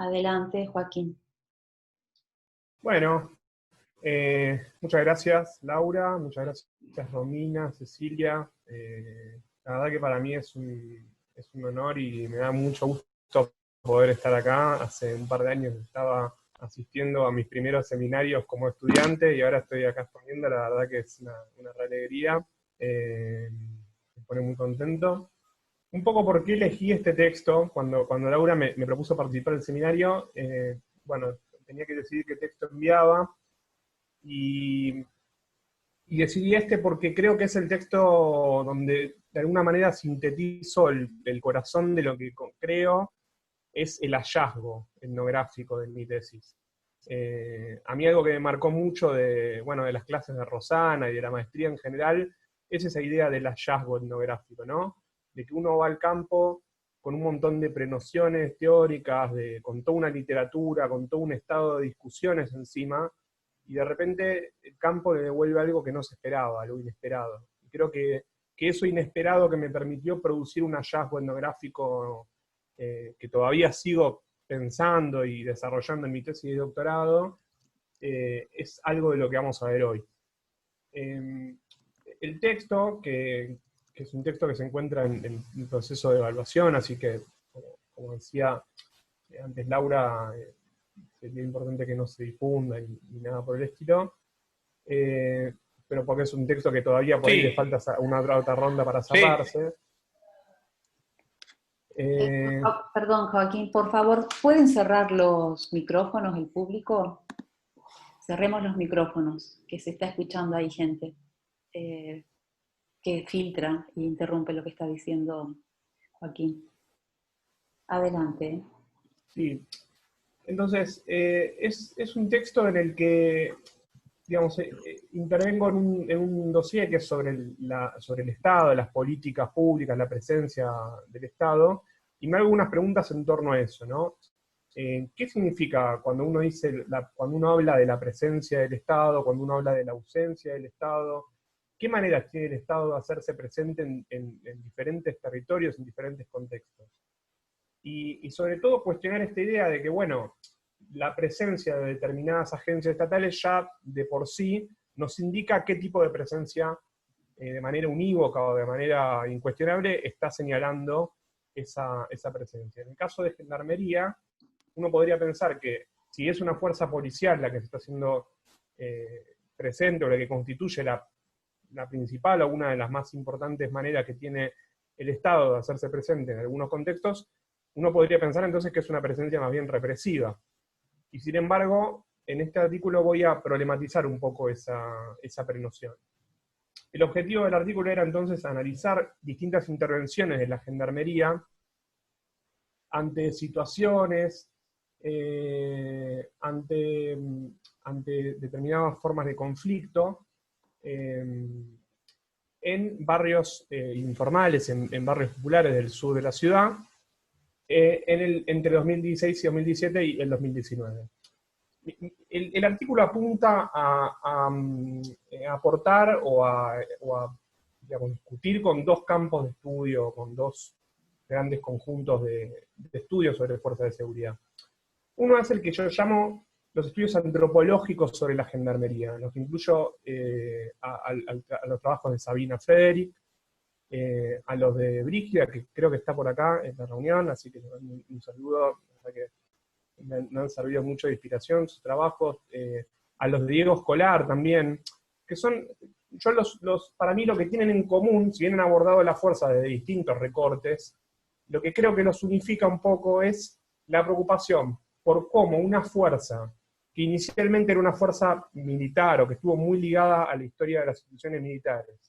Adelante, Joaquín. Bueno, muchas gracias Laura, muchas gracias Romina, Cecilia. La verdad que para mí es un honor y me da mucho gusto poder estar acá. Hace un par de años estaba asistiendo a mis primeros seminarios como estudiante y ahora estoy acá exponiendo. La verdad que es una re alegría, me pone muy contento. Un poco por qué elegí este texto, cuando Laura me propuso participar del seminario, bueno, tenía que decidir qué texto enviaba, y, y decidí este porque creo que es el texto donde de alguna manera sintetizo el corazón de lo que creo es el hallazgo etnográfico de mi tesis. A mí algo que me marcó mucho bueno, de las clases de Rosana y de la maestría en general es esa idea del hallazgo etnográfico, ¿no? De que uno va al campo con un montón de prenociones teóricas, con toda una literatura, con todo un estado de discusiones encima, y de repente el campo le devuelve algo que no se esperaba, algo inesperado. Y creo que eso inesperado que me permitió producir un hallazgo etnográfico que todavía sigo pensando y desarrollando en mi tesis de doctorado, es algo de lo que vamos a ver hoy. El texto, que es un texto que se encuentra en proceso de evaluación, así que, como decía antes Laura, sería importante que no se difunda y nada por el estilo, pero porque es un texto que todavía por ahí le falta una otra ronda para cerrarse. Perdón, Joaquín, por favor, ¿pueden cerrar los micrófonos, el público? Cerremos los micrófonos, que se está escuchando ahí gente que filtra e interrumpe lo que está diciendo Joaquín. Adelante. Sí, entonces, es un texto en el que, digamos, intervengo en un dossier que es sobre el Estado, las políticas públicas, la presencia del Estado, y me hago unas preguntas en torno a eso, ¿no? ¿Qué significa cuando uno cuando uno habla de la presencia del Estado, cuando uno habla de la ausencia del Estado? ¿Qué maneras tiene el Estado de hacerse presente en diferentes territorios, en diferentes contextos? Y sobre todo cuestionar esta idea de que, bueno, la presencia de determinadas agencias estatales ya de por sí nos indica qué tipo de presencia, de manera unívoca o de manera incuestionable, está señalando esa presencia. En el caso de Gendarmería, uno podría pensar que si es una fuerza policial la que se está haciendo presente, o la que constituye la principal o una de las más importantes maneras que tiene el Estado de hacerse presente en algunos contextos, uno podría pensar entonces que es una presencia más bien represiva. Y sin embargo, en este artículo voy a problematizar un poco esa prenoción. El objetivo del artículo era entonces analizar distintas intervenciones de la Gendarmería ante situaciones, ante determinadas formas de conflicto, en barrios informales, en barrios populares del sur de la ciudad, entre 2016 y 2017 y el 2019. El artículo apunta a aportar o a digamos, discutir con dos campos de estudio, con dos grandes conjuntos de estudios sobre fuerzas de seguridad. Uno es el que yo llamo los estudios antropológicos sobre la gendarmería, los que incluyo a los trabajos de Sabina Frederick, a los de Brígida, que creo que está por acá en la reunión, así que les doy un saludo, que me han servido mucho de inspiración sus trabajos, a los de Diego Escolar también, que son, para mí lo que tienen en común, si bien han abordado la fuerza desde distintos recortes, lo que creo que los unifica un poco es la preocupación por cómo una fuerza, que inicialmente era una fuerza militar o que estuvo muy ligada a la historia de las instituciones militares,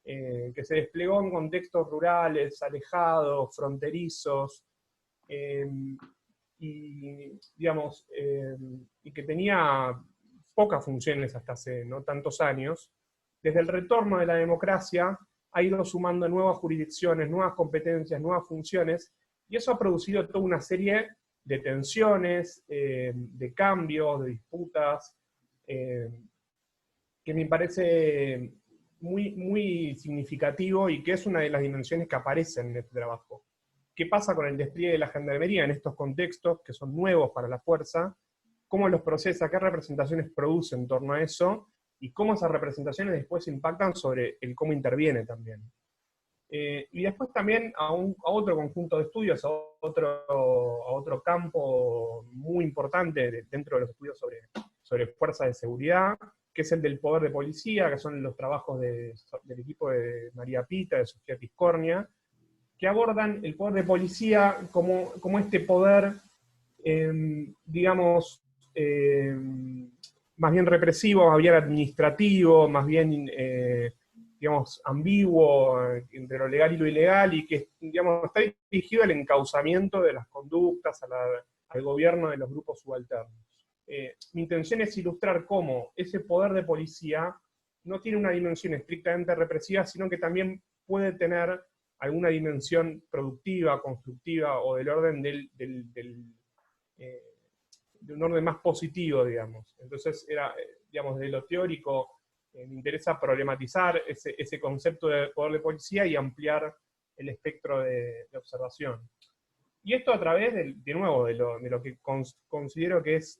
que se desplegó en contextos rurales, alejados, fronterizos, y, digamos, y que tenía pocas funciones hasta hace no tantos años, desde el retorno de la democracia ha ido sumando nuevas jurisdicciones, nuevas competencias, nuevas funciones, y eso ha producido toda una serie de tensiones, de cambios, de disputas, que me parece muy, muy significativo y que es una de las dimensiones que aparecen en este trabajo. qué pasa con el despliegue de la gendarmería en estos contextos que son nuevos para la fuerza, cómo los procesa, qué representaciones produce en torno a eso, y cómo esas representaciones después impactan sobre el cómo interviene también. Y después también a otro conjunto de estudios, a otro campo muy importante dentro de los estudios sobre fuerzas de seguridad, que es el del poder de policía, que son los trabajos del equipo de María Pita, de Sofía Piscornia, que abordan el poder de policía como este poder, digamos, más bien represivo, más bien administrativo, más bien, digamos, ambiguo entre lo legal y lo ilegal, y que, digamos, está dirigido al encauzamiento de las conductas, al gobierno de los grupos subalternos. Mi intención es ilustrar cómo ese poder de policía no tiene una dimensión estrictamente represiva, sino que también puede tener alguna dimensión productiva, constructiva, o del orden de un orden más positivo, digamos. Entonces, digamos, de lo teórico, me interesa problematizar ese concepto de poder de policía y ampliar el espectro de observación. Y esto a través, de nuevo, de lo que considero que es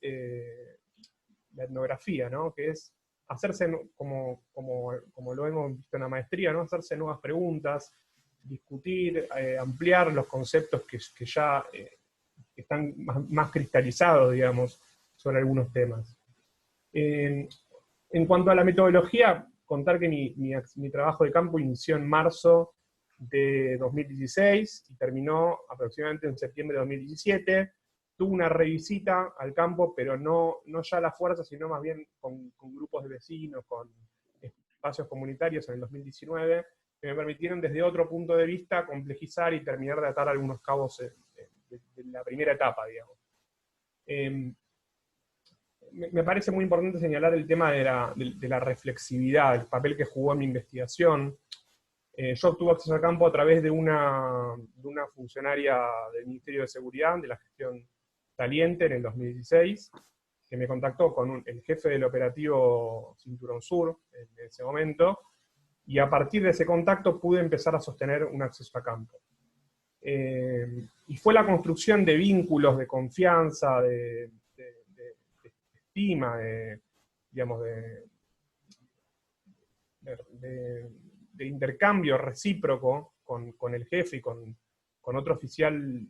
la etnografía, ¿no? Que es hacerse, como lo hemos visto en la maestría, ¿no? Hacerse nuevas preguntas, discutir, ampliar los conceptos que ya están más cristalizados, digamos, sobre algunos temas. En cuanto a la metodología, contar que mi trabajo de campo inició en marzo de 2016 y terminó aproximadamente en septiembre de 2017. Tuve una revisita al campo, pero no ya a la fuerza, sino más bien con grupos de vecinos, con espacios comunitarios en el 2019, que me permitieron desde otro punto de vista complejizar y terminar de atar algunos cabos de la primera etapa, digamos. Me parece muy importante señalar el tema de la reflexividad, el papel que jugó en mi investigación. Yo obtuve acceso al campo a través de una funcionaria del Ministerio de Seguridad, de la gestión saliente, en el 2016, que me contactó con el jefe del operativo Cinturón Sur en ese momento, y a partir de ese contacto pude empezar a sostener un acceso a campo. Y fue la construcción de vínculos, de confianza, de estima, digamos, de intercambio recíproco con el jefe y con otro oficial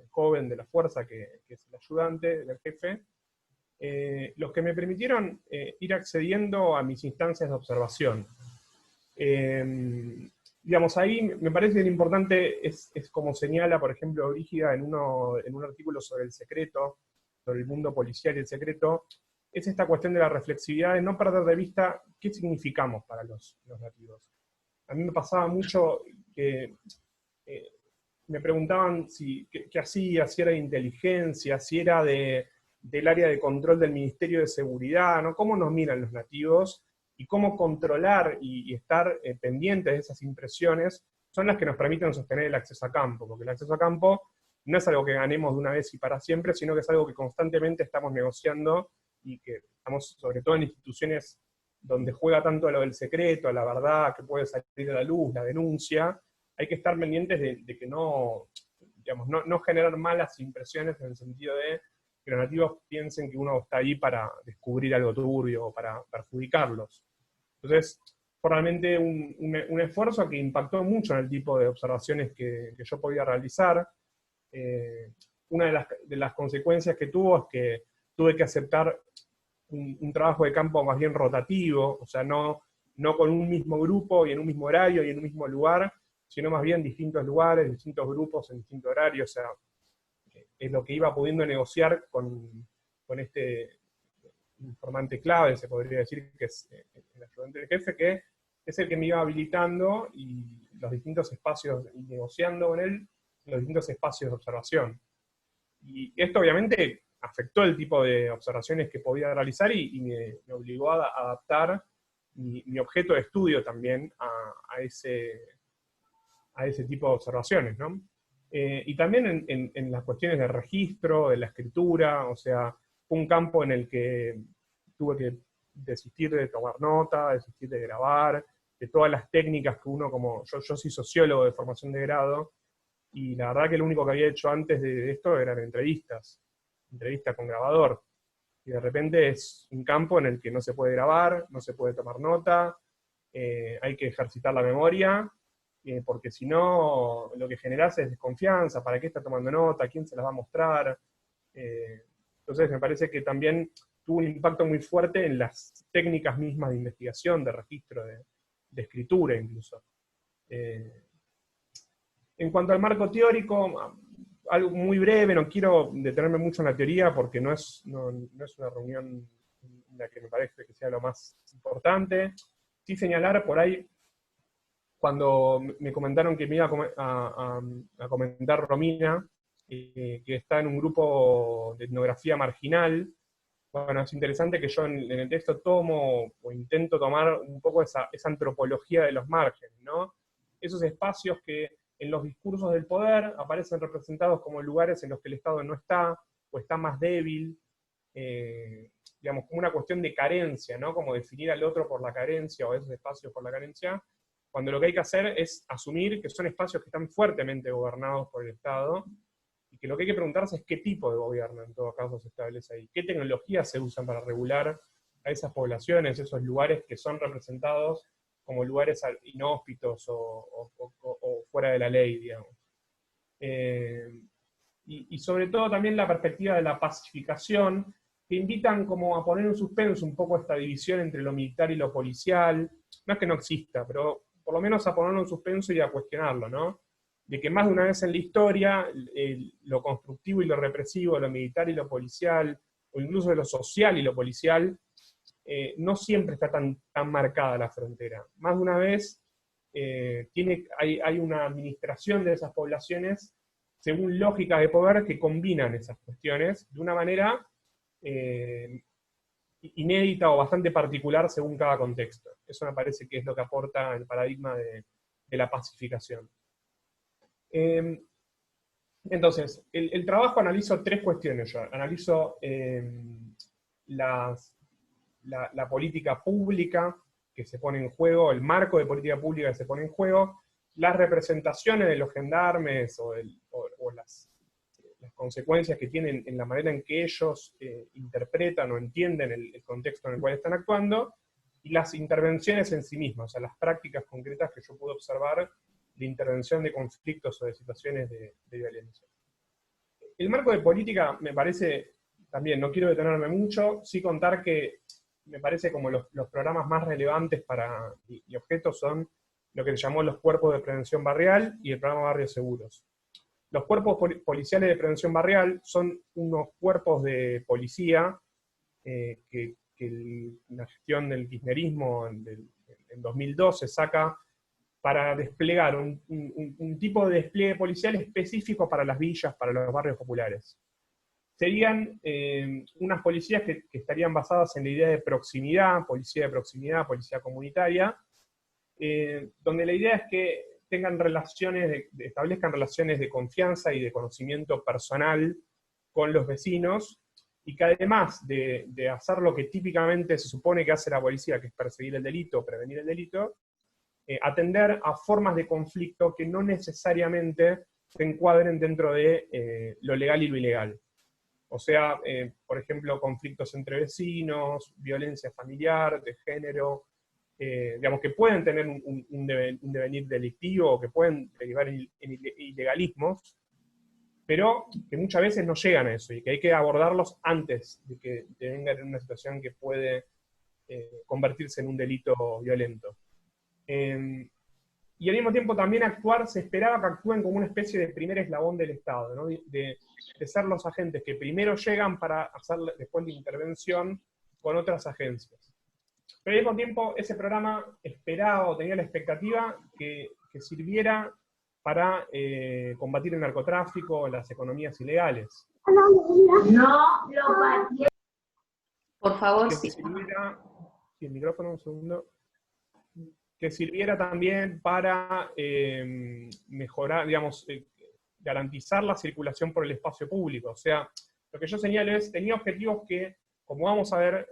joven de la fuerza, que es el ayudante del jefe, los que me permitieron ir accediendo a mis instancias de observación. Digamos, ahí me parece que lo importante es como señala, por ejemplo, Brígida en un artículo sobre el secreto, sobre el mundo policial y el secreto, es esta cuestión de la reflexividad, de no perder de vista qué significamos para los nativos. A mí me pasaba mucho que me preguntaban qué hacía, si era de inteligencia, si era del área de control del Ministerio de Seguridad, ¿no? Cómo nos miran los nativos y cómo controlar y estar pendientes de esas impresiones son las que nos permiten sostener el acceso a campo, porque el acceso a campo no es algo que ganemos de una vez y para siempre, sino que es algo que constantemente estamos negociando y que estamos, sobre todo en instituciones donde juega tanto lo del secreto, la verdad, que puede salir a la luz, la denuncia, hay que estar pendientes de que no generar malas impresiones en el sentido de que los nativos piensen que uno está ahí para descubrir algo turbio o para perjudicarlos. Entonces, fue realmente un esfuerzo que impactó mucho en el tipo de observaciones que yo podía realizar. Una de las consecuencias que tuvo es que tuve que aceptar un trabajo de campo más bien rotativo, o sea, no con un mismo grupo y en un mismo horario y en un mismo lugar, sino más bien distintos lugares, distintos grupos en distintos horarios, o sea, es lo que iba pudiendo negociar con este informante clave, se podría decir, que es el ayudante del jefe, que es el que me iba habilitando y los distintos espacios, y negociando con él los distintos espacios de observación. Y esto obviamente afectó el tipo de observaciones que podía realizar y me obligó a adaptar mi objeto de estudio también a ese tipo de observaciones, ¿no? Y también en las cuestiones de registro, de la escritura, o sea, fue un campo en el que tuve que desistir de tomar nota, desistir de grabar, de todas las técnicas que uno, como yo soy sociólogo de formación de grado, y la verdad que lo único que había hecho antes de esto eran entrevistas con grabador, y de repente es un campo en el que no se puede grabar, no se puede tomar nota, hay que ejercitar la memoria, porque si no, lo que generas es desconfianza, ¿para qué está tomando nota? ¿Quién se las va a mostrar? Entonces me parece que también tuvo un impacto muy fuerte en las técnicas mismas de investigación, de registro, de escritura incluso. En cuanto al marco teórico, algo muy breve, no quiero detenerme mucho en la teoría porque no es una reunión en la que me parece que sea lo más importante. Sí señalar por ahí, cuando me comentaron que me iba a comentar Romina, que está en un grupo de etnografía marginal. Bueno, es interesante que yo en el texto tomo o intento tomar un poco esa antropología de los márgenes, ¿no? Esos espacios que en los discursos del poder aparecen representados como lugares en los que el Estado no está, o está más débil, digamos, como una cuestión de carencia, ¿no? Como definir al otro por la carencia, o esos espacios por la carencia, cuando lo que hay que hacer es asumir que son espacios que están fuertemente gobernados por el Estado, y que lo que hay que preguntarse es qué tipo de gobierno en todo caso se establece ahí, qué tecnologías se usan para regular a esas poblaciones, esos lugares que son representados como lugares inhóspitos o fuera de la ley, digamos. Y sobre todo también la perspectiva de la pacificación, que invitan como a poner en suspenso un poco esta división entre lo militar y lo policial. No es que no exista, pero por lo menos a ponerlo en suspenso y a cuestionarlo, ¿no? De que más de una vez en la historia, lo constructivo y lo represivo, lo militar y lo policial, o incluso de lo social y lo policial, no siempre está tan marcada la frontera. Más de una vez hay una administración de esas poblaciones según lógicas de poder que combinan esas cuestiones de una manera inédita o bastante particular según cada contexto. Eso me parece que es lo que aporta el paradigma de la pacificación. Entonces, el trabajo analizo tres cuestiones yo. Analizo la política pública que se pone en juego, el marco de política pública que se pone en juego, las representaciones de los gendarmes o las consecuencias que tienen en la manera en que ellos interpretan o entienden el contexto en el cual están actuando, y las intervenciones en sí mismas, o sea, las prácticas concretas que yo puedo observar de intervención de conflictos o de situaciones de violencia. El marco de política me parece, también no quiero detenerme mucho, sí contar que me parece como los programas más relevantes y objetos son lo que se llamó los cuerpos de prevención barrial y el programa Barrios Seguros. Los cuerpos policiales de prevención barrial son unos cuerpos de policía que la gestión del kirchnerismo en 2012 saca para desplegar un tipo de despliegue policial específico para las villas, para los barrios populares. Serían unas policías que estarían basadas en la idea de proximidad, policía comunitaria, donde la idea es que tengan establezcan relaciones de confianza y de conocimiento personal con los vecinos, y que además de hacer lo que típicamente se supone que hace la policía, que es perseguir el delito, prevenir el delito, atender a formas de conflicto que no necesariamente se encuadren dentro de lo legal y lo ilegal. O sea, por ejemplo, conflictos entre vecinos, violencia familiar, de género, digamos, que pueden tener un devenir delictivo, o que pueden derivar en ilegalismos, pero que muchas veces no llegan a eso, y que hay que abordarlos antes de que vengan en una situación que puede convertirse en un delito violento. Y al mismo tiempo también se esperaba que actúen como una especie de primer eslabón del Estado, ¿no? de ser los agentes que primero llegan para hacer después la intervención con otras agencias. Pero al mismo tiempo ese programa esperaba o tenía la expectativa que sirviera para combatir el narcotráfico, las economías ilegales. Por favor, sí. El micrófono, un segundo. Que sirviera también para mejorar, digamos, garantizar la circulación por el espacio público. O sea, lo que yo señalo tenía objetivos que, como vamos a ver,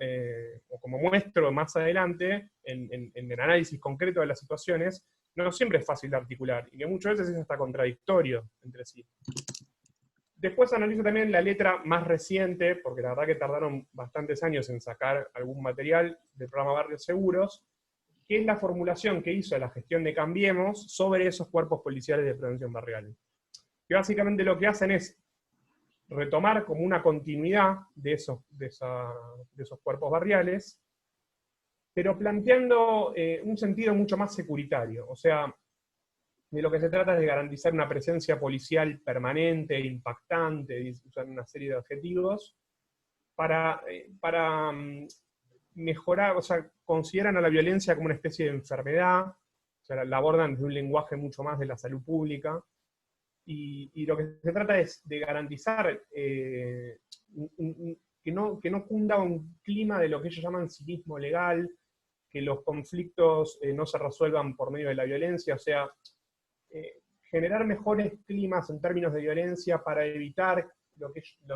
o como muestro más adelante, en el análisis concreto de las situaciones, no siempre es fácil de articular, y que muchas veces es hasta contradictorio entre sí. Después analizo también la letra más reciente, porque la verdad que tardaron bastantes años en sacar algún material del programa Barrios Seguros, que es la formulación que hizo la gestión de Cambiemos sobre esos cuerpos policiales de prevención barrial. Que básicamente lo que hacen es retomar como una continuidad de esos cuerpos barriales, pero planteando un sentido mucho más securitario. O sea, de lo que se trata es de garantizar una presencia policial permanente, impactante, usando una serie de adjetivos, para mejorar, o sea, consideran a la violencia como una especie de enfermedad, o sea, la abordan desde un lenguaje mucho más de la salud pública, y lo que se trata es de garantizar que no cunda un clima de lo que ellos llaman cinismo legal, que los conflictos no se resuelvan por medio de la violencia, o sea, generar mejores climas en términos de violencia para evitar lo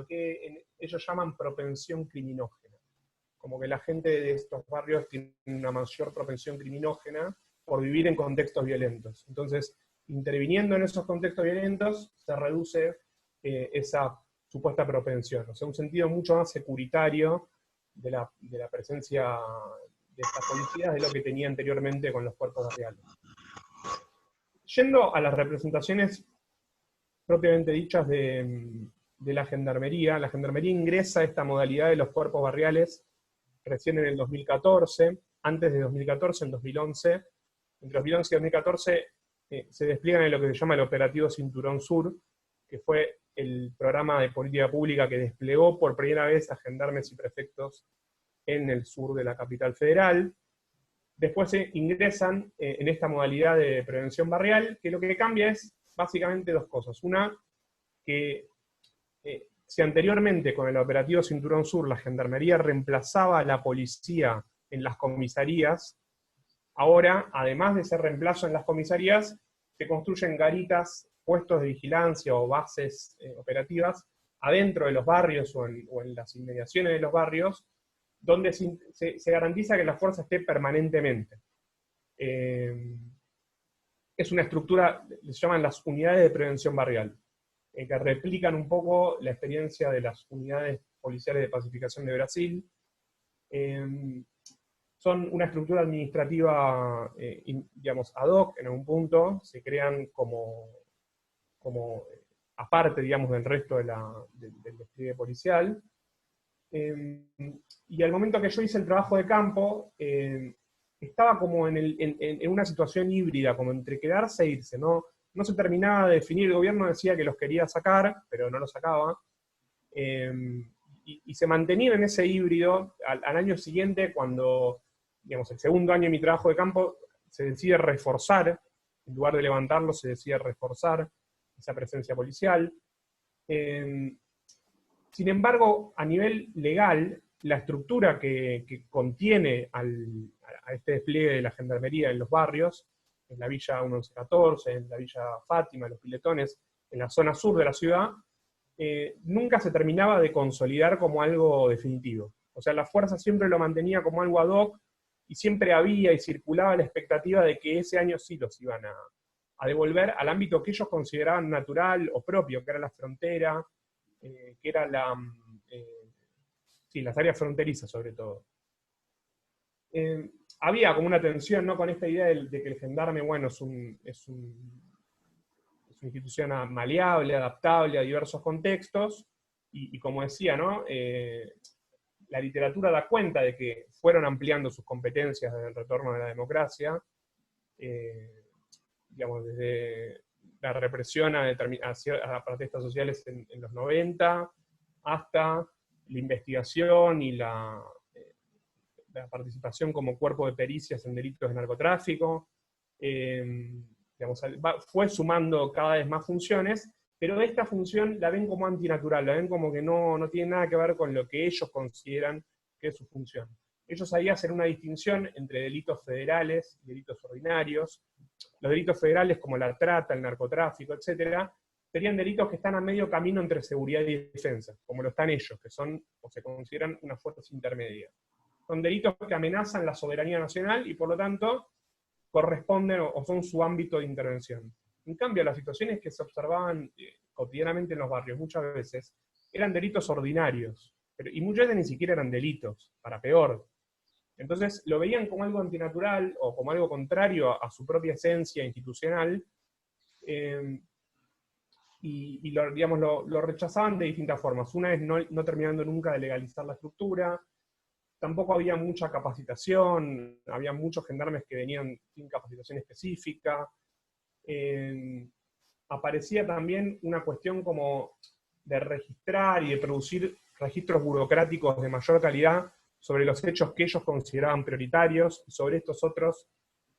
que ellos llaman propensión criminógena. Como que la gente de estos barrios tiene una mayor propensión criminógena por vivir en contextos violentos. Entonces, interviniendo en esos contextos violentos, se reduce esa supuesta propensión. O sea, un sentido mucho más securitario de la presencia de estas policías de lo que tenía anteriormente con los cuerpos barriales. Yendo a las representaciones propiamente dichas de la gendarmería ingresa a esta modalidad de los cuerpos barriales recién en el 2014, antes de 2014, en 2011. Entre 2011 y 2014 se despliegan en lo que se llama el Operativo Cinturón Sur, que fue el programa de política pública que desplegó por primera vez a gendarmes y prefectos en el sur de la capital federal. Después se ingresan en esta modalidad de prevención barrial, que lo que cambia es básicamente dos cosas. Una, que si anteriormente con el operativo Cinturón Sur la gendarmería reemplazaba a la policía en las comisarías, ahora, además de ese reemplazo en las comisarías, se construyen garitas, puestos de vigilancia o bases operativas adentro de los barrios o en las inmediaciones de los barrios, donde se garantiza que la fuerza esté permanentemente. Es una estructura, se llaman las unidades de prevención barrial, que replican un poco la experiencia de las unidades policiales de pacificación de Brasil. Son una estructura administrativa, digamos, ad hoc en algún punto, se crean como aparte, digamos, del resto del despliegue policial. Y al momento que yo hice el trabajo de campo, estaba como en una situación híbrida, como entre quedarse e irse, ¿no? No se terminaba de definir, el gobierno decía que los quería sacar, pero no los sacaba, y se mantenía en ese híbrido. Al año siguiente, cuando, digamos, el segundo año de mi trabajo de campo, se decide reforzar, en lugar de levantarlo, se decide reforzar esa presencia policial. Sin embargo, a nivel legal, la estructura que contiene a este despliegue de la gendarmería en los barrios, en la Villa 1114, en la Villa Fátima, en los Piletones, en la zona sur de la ciudad, nunca se terminaba de consolidar como algo definitivo. O sea, la fuerza siempre lo mantenía como algo ad hoc, y siempre había y circulaba la expectativa de que ese año sí los iban a devolver al ámbito que ellos consideraban natural o propio, que era la frontera, que era las áreas fronterizas sobre todo. Había como una tensión, ¿no?, con esta idea de que el gendarme, bueno, es una institución maleable, adaptable a diversos contextos, y como decía, ¿no?, la literatura da cuenta de que fueron ampliando sus competencias desde el retorno de la democracia, digamos, desde la represión a protestas sociales en los 90, hasta la investigación y la participación como cuerpo de pericias en delitos de narcotráfico. Digamos, fue sumando cada vez más funciones, pero esta función la ven como antinatural, la ven como que no tiene nada que ver con lo que ellos consideran que es su función. Ellos ahí hacen una distinción entre delitos federales y delitos ordinarios. Los delitos federales, como la trata, el narcotráfico, etc., serían delitos que están a medio camino entre seguridad y defensa, como lo están ellos, que son o se consideran una fuerza intermedia. Son delitos que amenazan la soberanía nacional y, por lo tanto, corresponden o son su ámbito de intervención. En cambio, las situaciones que se observaban cotidianamente en los barrios muchas veces eran delitos ordinarios, y muchas veces ni siquiera eran delitos, para peor. Entonces lo veían como algo antinatural o como algo contrario a su propia esencia institucional, y digamos, lo rechazaban de distintas formas. Una es no terminando nunca de legalizar la estructura, tampoco había mucha capacitación, había muchos gendarmes que venían sin capacitación específica. Aparecía también una cuestión como de registrar y de producir registros burocráticos de mayor calidad sobre los hechos que ellos consideraban prioritarios, y sobre estos otros,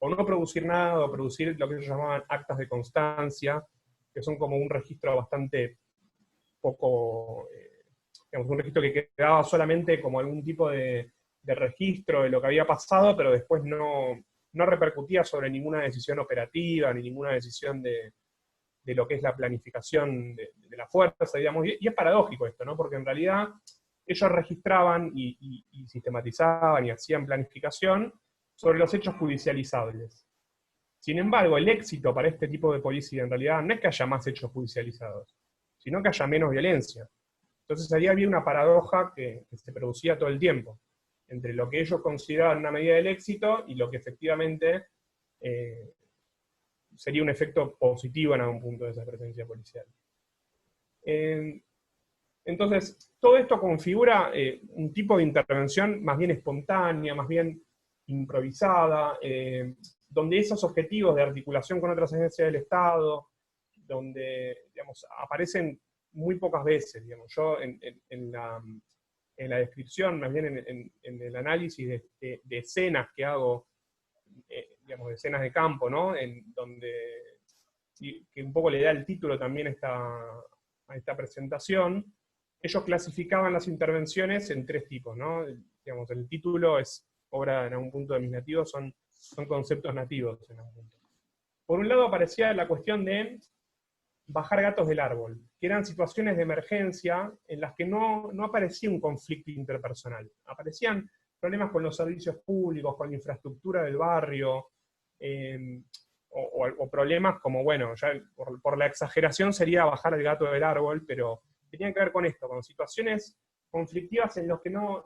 o no producir nada, o producir lo que ellos llamaban actas de constancia, que son como un registro bastante poco, digamos, un registro que quedaba solamente como algún tipo de registro de lo que había pasado, pero después no repercutía sobre ninguna decisión operativa, ni ninguna decisión de lo que es la planificación de la fuerza, digamos, y es paradójico esto, ¿no? Porque en realidad ellos registraban y sistematizaban y hacían planificación sobre los hechos judicializables. Sin embargo, el éxito para este tipo de policía en realidad no es que haya más hechos judicializados, sino que haya menos violencia. Entonces ahí había una paradoja que se producía todo el tiempo, entre lo que ellos consideraban una medida del éxito y lo que efectivamente sería un efecto positivo en algún punto de esa presencia policial. Entonces, todo esto configura un tipo de intervención más bien espontánea, más bien improvisada, donde esos objetivos de articulación con otras agencias del Estado, donde, digamos, aparecen muy pocas veces. Digamos, yo en la descripción, más bien en el análisis de escenas que hago, digamos, de escenas de campo, ¿no? Que un poco le da el título también a esta presentación, ellos clasificaban las intervenciones en tres tipos, ¿no? Digamos, el título es obra en algún punto de mis nativos, son conceptos nativos en algún punto. Por un lado aparecía la cuestión de bajar gatos del árbol, que eran situaciones de emergencia en las que no aparecía un conflicto interpersonal, aparecían problemas con los servicios públicos, con la infraestructura del barrio, o problemas como, bueno, ya por la exageración sería bajar el gato del árbol, pero tenían que ver con esto, con situaciones conflictivas en las que no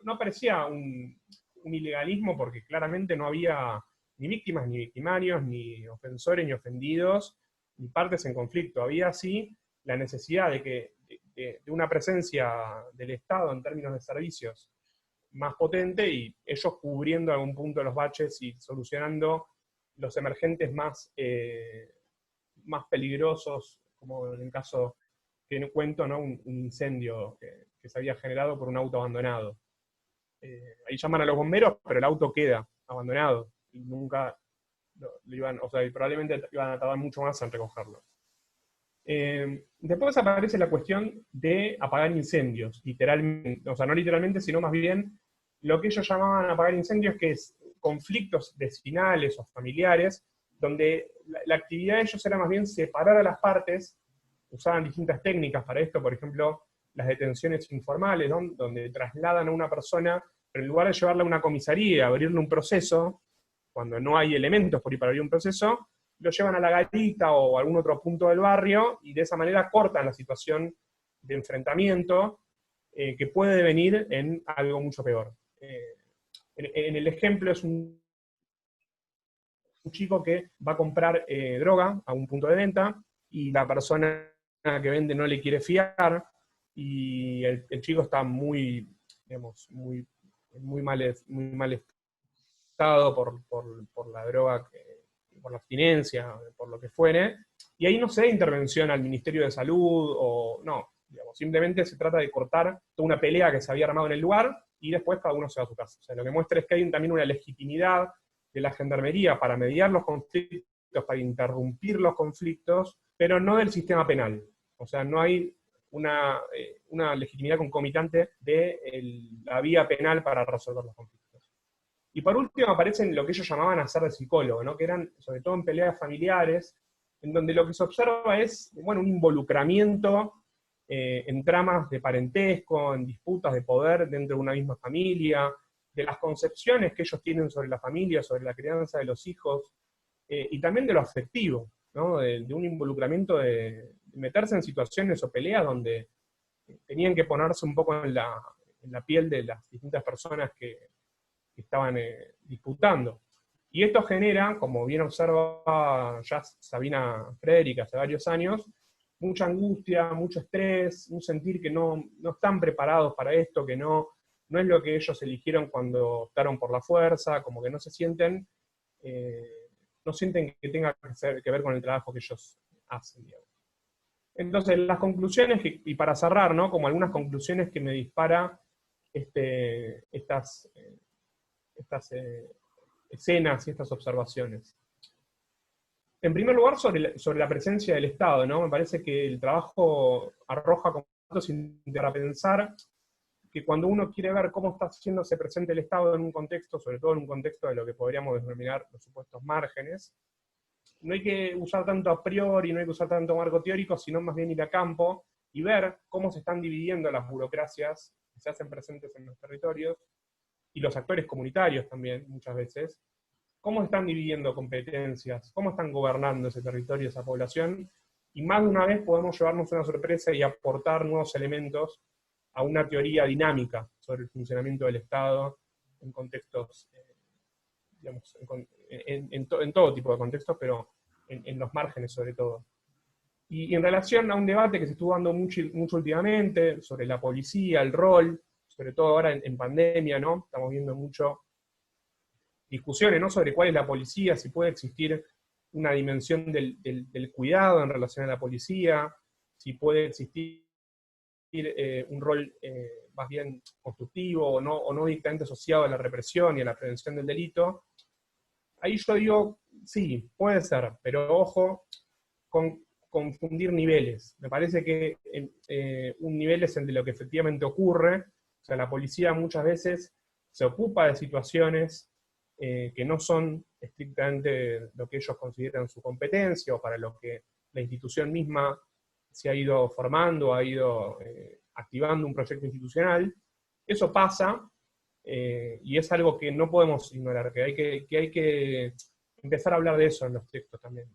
aparecía un ilegalismo, porque claramente no había ni víctimas, ni victimarios, ni ofensores, ni ofendidos, ni partes en conflicto. Había sí la necesidad de una presencia del Estado en términos de servicios más potente, y ellos cubriendo algún punto los baches y solucionando los emergentes más peligrosos, como en el caso que cuento, ¿no? Un incendio que se había generado por un auto abandonado. Ahí llaman a los bomberos, pero el auto queda abandonado, y nunca lo iban, o sea, y probablemente iban a tardar mucho más en recogerlo. Después aparece la cuestión de apagar incendios, literalmente, o sea, no literalmente, sino más bien lo que ellos llamaban apagar incendios, que es conflictos vecinales o familiares, donde la actividad de ellos era más bien separar a las partes. Usaban distintas técnicas para esto, por ejemplo, las detenciones informales, ¿no? Donde trasladan a una persona, pero en lugar de llevarla a una comisaría, abrirle un proceso, cuando no hay elementos por ir para abrir un proceso, lo llevan a la garita o a algún otro punto del barrio, y de esa manera cortan la situación de enfrentamiento que puede devenir en algo mucho peor. En el ejemplo es un chico que va a comprar droga a un punto de venta, y la persona que vende no le quiere fiar, y el chico está muy, digamos, muy mal estado por la droga, por la abstinencia, por lo que fuere, y ahí no se da intervención al Ministerio de Salud, o no, digamos, simplemente se trata de cortar toda una pelea que se había armado en el lugar, y después cada uno se va a su casa. O sea, lo que muestra es que hay también una legitimidad de la gendarmería para mediar los conflictos, para interrumpir los conflictos, pero no del sistema penal. O sea, no hay una legitimidad concomitante de la vía penal para resolver los conflictos. Y por último aparecen lo que ellos llamaban hacer de psicólogo, ¿no? Que eran, sobre todo en peleas familiares, en donde lo que se observa es, bueno, un involucramiento en tramas de parentesco, en disputas de poder dentro de una misma familia, de las concepciones que ellos tienen sobre la familia, sobre la crianza de los hijos, y también de lo afectivo, ¿no? De un involucramiento de meterse en situaciones o peleas donde tenían que ponerse un poco en la piel de las distintas personas que estaban disputando. Y esto genera, como bien observa ya Sabina Frederick hace varios años, mucha angustia, mucho estrés, un sentir que no están preparados para esto, que no es lo que ellos eligieron cuando optaron por la fuerza, como que no se sienten, no sienten que tenga que ver con el trabajo que ellos hacen, digamos. Entonces, las conclusiones, y para cerrar, ¿no? Como algunas conclusiones que me dispara estas escenas y estas observaciones. En primer lugar, sobre la presencia del Estado, ¿no? Me parece que el trabajo arroja como datos para pensar que cuando uno quiere ver cómo está haciéndose presente el Estado en un contexto, sobre todo en un contexto de lo que podríamos denominar los supuestos márgenes, no hay que usar tanto a priori, no hay que usar tanto marco teórico, sino más bien ir a campo y ver cómo se están dividiendo las burocracias que se hacen presentes en los territorios, y los actores comunitarios también, muchas veces, cómo están dividiendo competencias, cómo están gobernando ese territorio, esa población, y más de una vez podemos llevarnos una sorpresa y aportar nuevos elementos a una teoría dinámica sobre el funcionamiento del Estado en contextos, digamos, en todo tipo de contextos, pero en los márgenes sobre todo. Y en relación a un debate que se estuvo dando mucho últimamente sobre la policía, el rol, sobre todo ahora en pandemia, ¿no? Estamos viendo mucho discusiones, ¿no? Sobre cuál es la policía, si puede existir una dimensión del cuidado en relación a la policía, si puede existir un rol más bien constructivo o no directamente asociado a la represión y a la prevención del delito. Ahí yo digo, sí, puede ser, pero ojo con confundir niveles. Me parece que un nivel es el de lo que efectivamente ocurre. O sea, la policía muchas veces se ocupa de situaciones que no son estrictamente lo que ellos consideran su competencia o para lo que la institución misma se ha ido formando, ha ido activando un proyecto institucional. Eso pasa, y es algo que no podemos ignorar, que hay que empezar a hablar de eso en los textos también,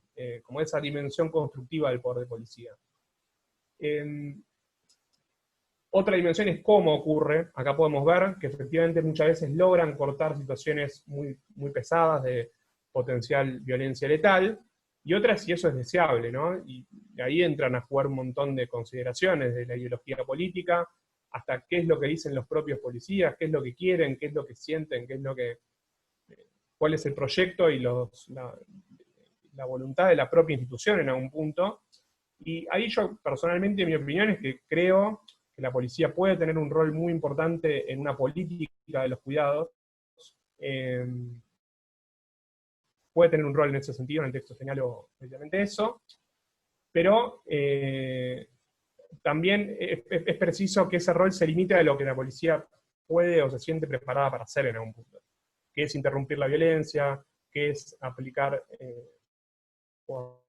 como esa dimensión constructiva del poder de policía. Otra dimensión es cómo ocurre. Acá podemos ver que efectivamente muchas veces logran cortar situaciones muy pesadas de potencial violencia letal, y otras si eso es deseable, ¿no? Y ahí entran a jugar un montón de consideraciones de la ideología política, hasta qué es lo que dicen los propios policías, qué es lo que quieren, qué es lo que sienten, cuál es el proyecto y la voluntad de la propia institución en algún punto. Y ahí yo, personalmente, mi opinión es que creo que la policía puede tener un rol muy importante en una política de los cuidados, puede tener un rol en ese sentido, en el texto señalo precisamente eso, pero también es preciso que ese rol se limite a lo que la policía puede o se siente preparada para hacer en algún punto, que es interrumpir la violencia, que es aplicar o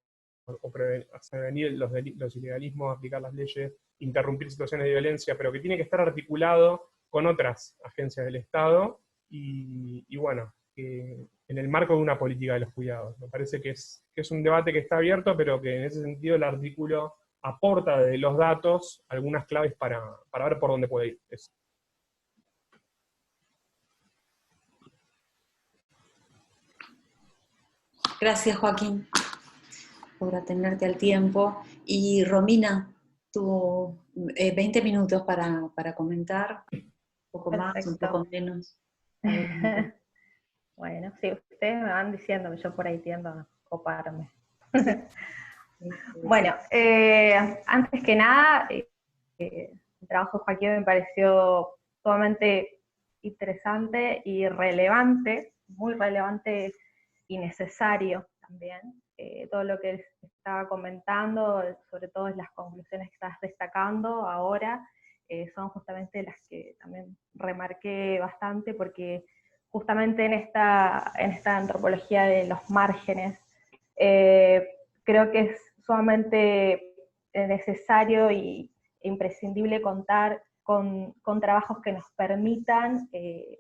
prevenir los ilegalismos, aplicar las leyes, interrumpir situaciones de violencia, pero que tiene que estar articulado con otras agencias del Estado y bueno, en el marco de una política de los cuidados. Me parece que es un debate que está abierto, pero que en ese sentido el artículo aporta de los datos algunas claves para ver por dónde puede ir eso. Gracias, Joaquín, por atenerte al tiempo. Y Romina, tú 20 minutos para comentar, un poco Perfecto. más, un poco menos. Bueno, sí, ustedes me van diciendo que yo por ahí tiendo a coparme. Bueno, antes que nada, el trabajo de Joaquín me pareció sumamente interesante y relevante, muy relevante y necesario también. Todo lo que estaba comentando, sobre todo las conclusiones que estás destacando ahora, son justamente las que también remarqué bastante, porque justamente en esta antropología de los márgenes, creo que es sumamente necesario e imprescindible contar con trabajos que nos permitan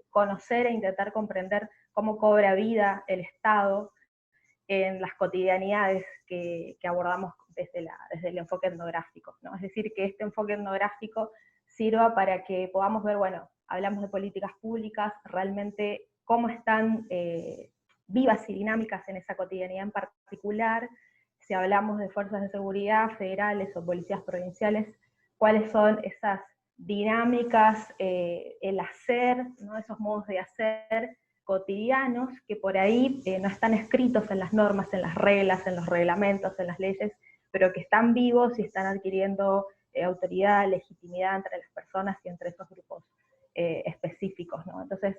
conocer e intentar comprender cómo cobra vida el Estado en las cotidianidades que abordamos desde el enfoque etnográfico, ¿no? Es decir, que este enfoque etnográfico sirva para que podamos ver, bueno, hablamos de políticas públicas, realmente cómo están vivas y dinámicas en esa cotidianidad en particular, si hablamos de fuerzas de seguridad federales o policías provinciales, cuáles son esas dinámicas, el hacer, ¿no? Esos modos de hacer cotidianos que por ahí no están escritos en las normas, en las reglas, en los reglamentos, en las leyes, pero que están vivos y están adquiriendo autoridad, legitimidad entre las personas y entre esos grupos específicos, ¿no? Entonces,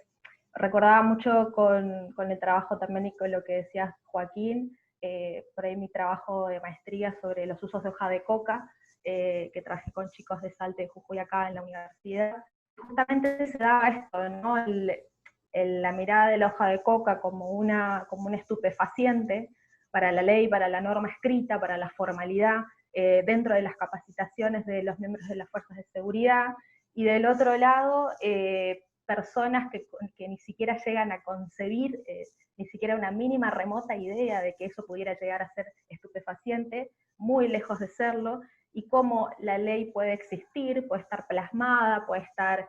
recordaba mucho con el trabajo también y con lo que decía Joaquín, por ahí mi trabajo de maestría sobre los usos de hoja de coca, que trabajé con chicos de Salta y Jujuy acá en la universidad. Justamente se daba esto, ¿no? La mirada de la hoja de coca como un estupefaciente para la ley, para la norma escrita, para la formalidad, dentro de las capacitaciones de los miembros de las fuerzas de seguridad, y del otro lado, personas que ni siquiera llegan a concebir ni siquiera una mínima remota idea de que eso pudiera llegar a ser estupefaciente, muy lejos de serlo, y cómo la ley puede existir, puede estar plasmada, puede estar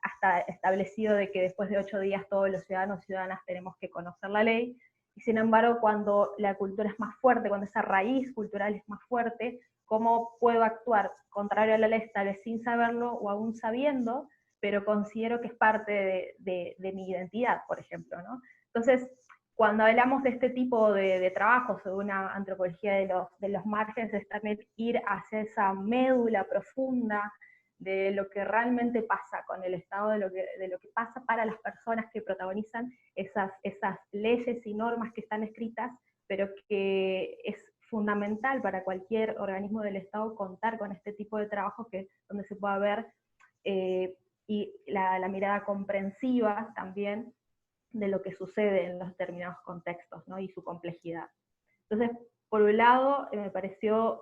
hasta establecido de que después de 8 días todos los ciudadanos y ciudadanas tenemos que conocer la ley, y sin embargo cuando la cultura es más fuerte, cuando esa raíz cultural es más fuerte, cómo puedo actuar contrario a la ley, tal vez sin saberlo o aún sabiendo, pero considero que es parte de mi identidad, por ejemplo, ¿no? Entonces, cuando hablamos de este tipo de trabajos, o de una antropología de los márgenes, es también ir hacia esa médula profunda de lo que realmente pasa con el Estado, de lo que pasa para las personas que protagonizan esas leyes y normas que están escritas, pero que es fundamental para cualquier organismo del Estado contar con este tipo de trabajos donde se pueda ver y la mirada comprensiva también de lo que sucede en los determinados contextos, ¿no? Y su complejidad. Entonces, por un lado, me pareció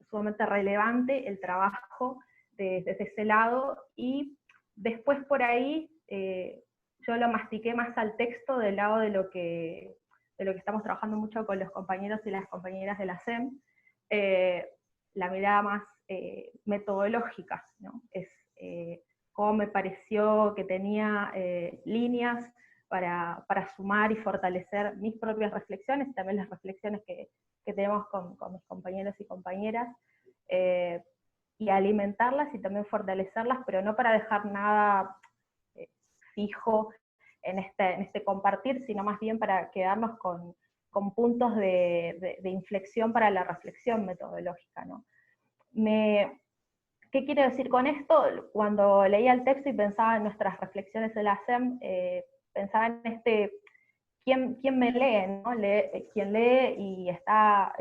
sumamente relevante el trabajo desde ese lado, y después por ahí yo lo mastiqué más al texto del lado de lo que estamos trabajando mucho con los compañeros y las compañeras de la SEM, la mirada más metodológica, ¿no? Es cómo me pareció que tenía líneas para sumar y fortalecer mis propias reflexiones, también las reflexiones que tenemos con mis compañeros y compañeras, y alimentarlas y también fortalecerlas, pero no para dejar nada fijo en este compartir, sino más bien para quedarnos con puntos de inflexión para la reflexión metodológica, ¿no? ¿Qué quiero decir con esto? Cuando leía el texto y pensaba en nuestras reflexiones de la SEM, pensaba en ¿quién me lee, ¿no? Quien lee y está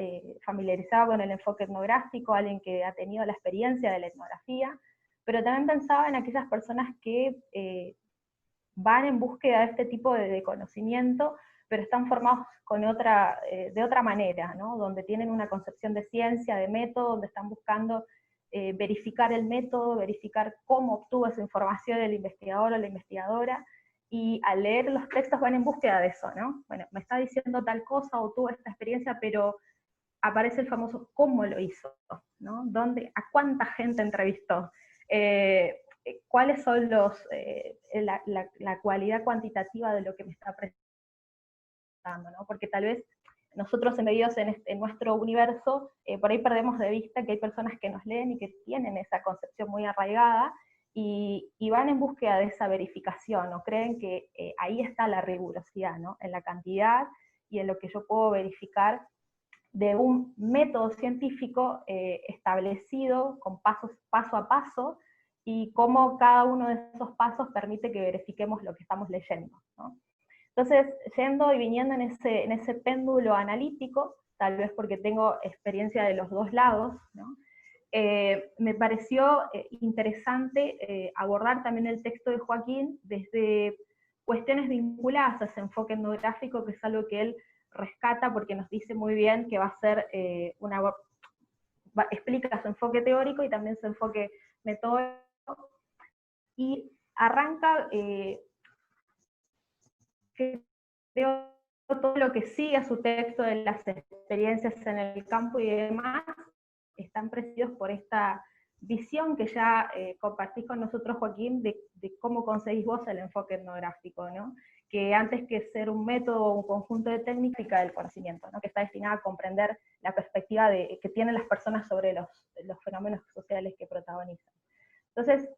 familiarizado con el enfoque etnográfico, alguien que ha tenido la experiencia de la etnografía, pero también pensaba en aquellas personas que van en búsqueda de este tipo de conocimiento, pero están formados de otra manera, ¿no? Donde tienen una concepción de ciencia, de método, donde están buscando verificar el método, verificar cómo obtuvo esa información el investigador o la investigadora, y al leer los textos van en búsqueda de eso, ¿no? Bueno, me está diciendo tal cosa o tuvo esta experiencia, pero aparece el famoso ¿cómo lo hizo? ¿No? ¿A cuánta gente entrevistó? ¿Cuáles son la cualidad cuantitativa de lo que me está presentando, ¿no? Porque tal vez nosotros embebidos en nuestro universo, por ahí perdemos de vista que hay personas que nos leen y que tienen esa concepción muy arraigada, y van en búsqueda de esa verificación, ¿no? Creen que ahí está la rigurosidad, ¿no? En la cantidad y en lo que yo puedo verificar de un método científico establecido con paso a paso, y cómo cada uno de esos pasos permite que verifiquemos lo que estamos leyendo, ¿no? Entonces, yendo y viniendo en ese péndulo analítico, tal vez porque tengo experiencia de los dos lados, ¿no? Me pareció interesante abordar también el texto de Joaquín desde cuestiones vinculadas a ese enfoque etnográfico, que es algo que él rescata porque nos dice muy bien que va a ser explica su enfoque teórico y también su enfoque metodológico, y arranca, creo, todo lo que sigue a su texto de las experiencias en el campo y demás, están presididos por esta visión que ya compartís con nosotros, Joaquín, de cómo concebís vos el enfoque etnográfico, ¿no? Que antes que ser un método o un conjunto de técnicas del conocimiento, ¿no? Que está destinada a comprender la perspectiva que tienen las personas sobre los fenómenos sociales que protagonizan. Entonces,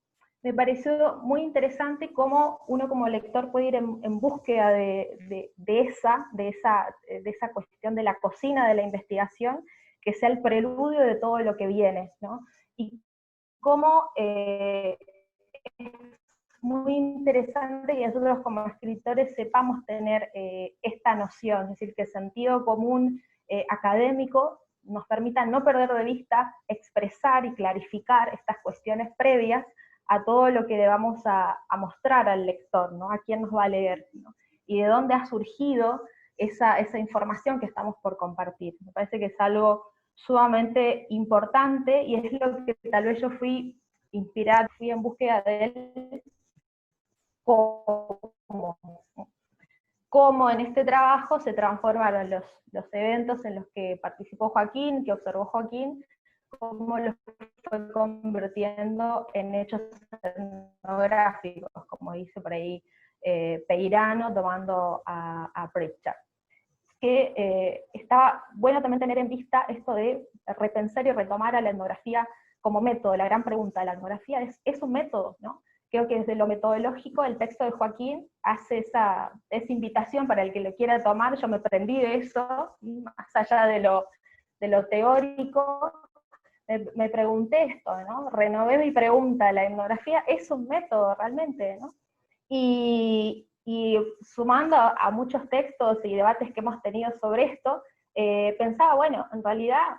me pareció muy interesante cómo uno como lector puede ir en búsqueda de esa cuestión de la cocina de la investigación, que sea el preludio de todo lo que viene, ¿no? Y cómo es muy interesante que nosotros como escritores sepamos tener esta noción, es decir, que el sentido común académico nos permita no perder de vista, expresar y clarificar estas cuestiones previas a todo lo que le vamos a mostrar al lector, ¿no? A quién nos va a leer, ¿no? Y de dónde ha surgido esa información que estamos por compartir. Me parece que es algo sumamente importante, y es lo que tal vez yo fui inspirada, fui en búsqueda de él, cómo en este trabajo se transformaron los eventos en los que participó Joaquín, que observó Joaquín, cómo los fue convirtiendo en hechos etnográficos, como dice por ahí Peirano, tomando a Pritchard. Que estaba bueno también tener en vista esto de repensar y retomar a la etnografía como método. La gran pregunta de la etnografía es un método, ¿no? Creo que desde lo metodológico el texto de Joaquín hace esa invitación para el que lo quiera tomar. Yo me prendí de eso, más allá de lo teórico, me pregunté esto, ¿no? Renové mi pregunta, ¿la etnografía es un método realmente, ¿no? Y sumando a muchos textos y debates que hemos tenido sobre esto, pensaba, bueno, en realidad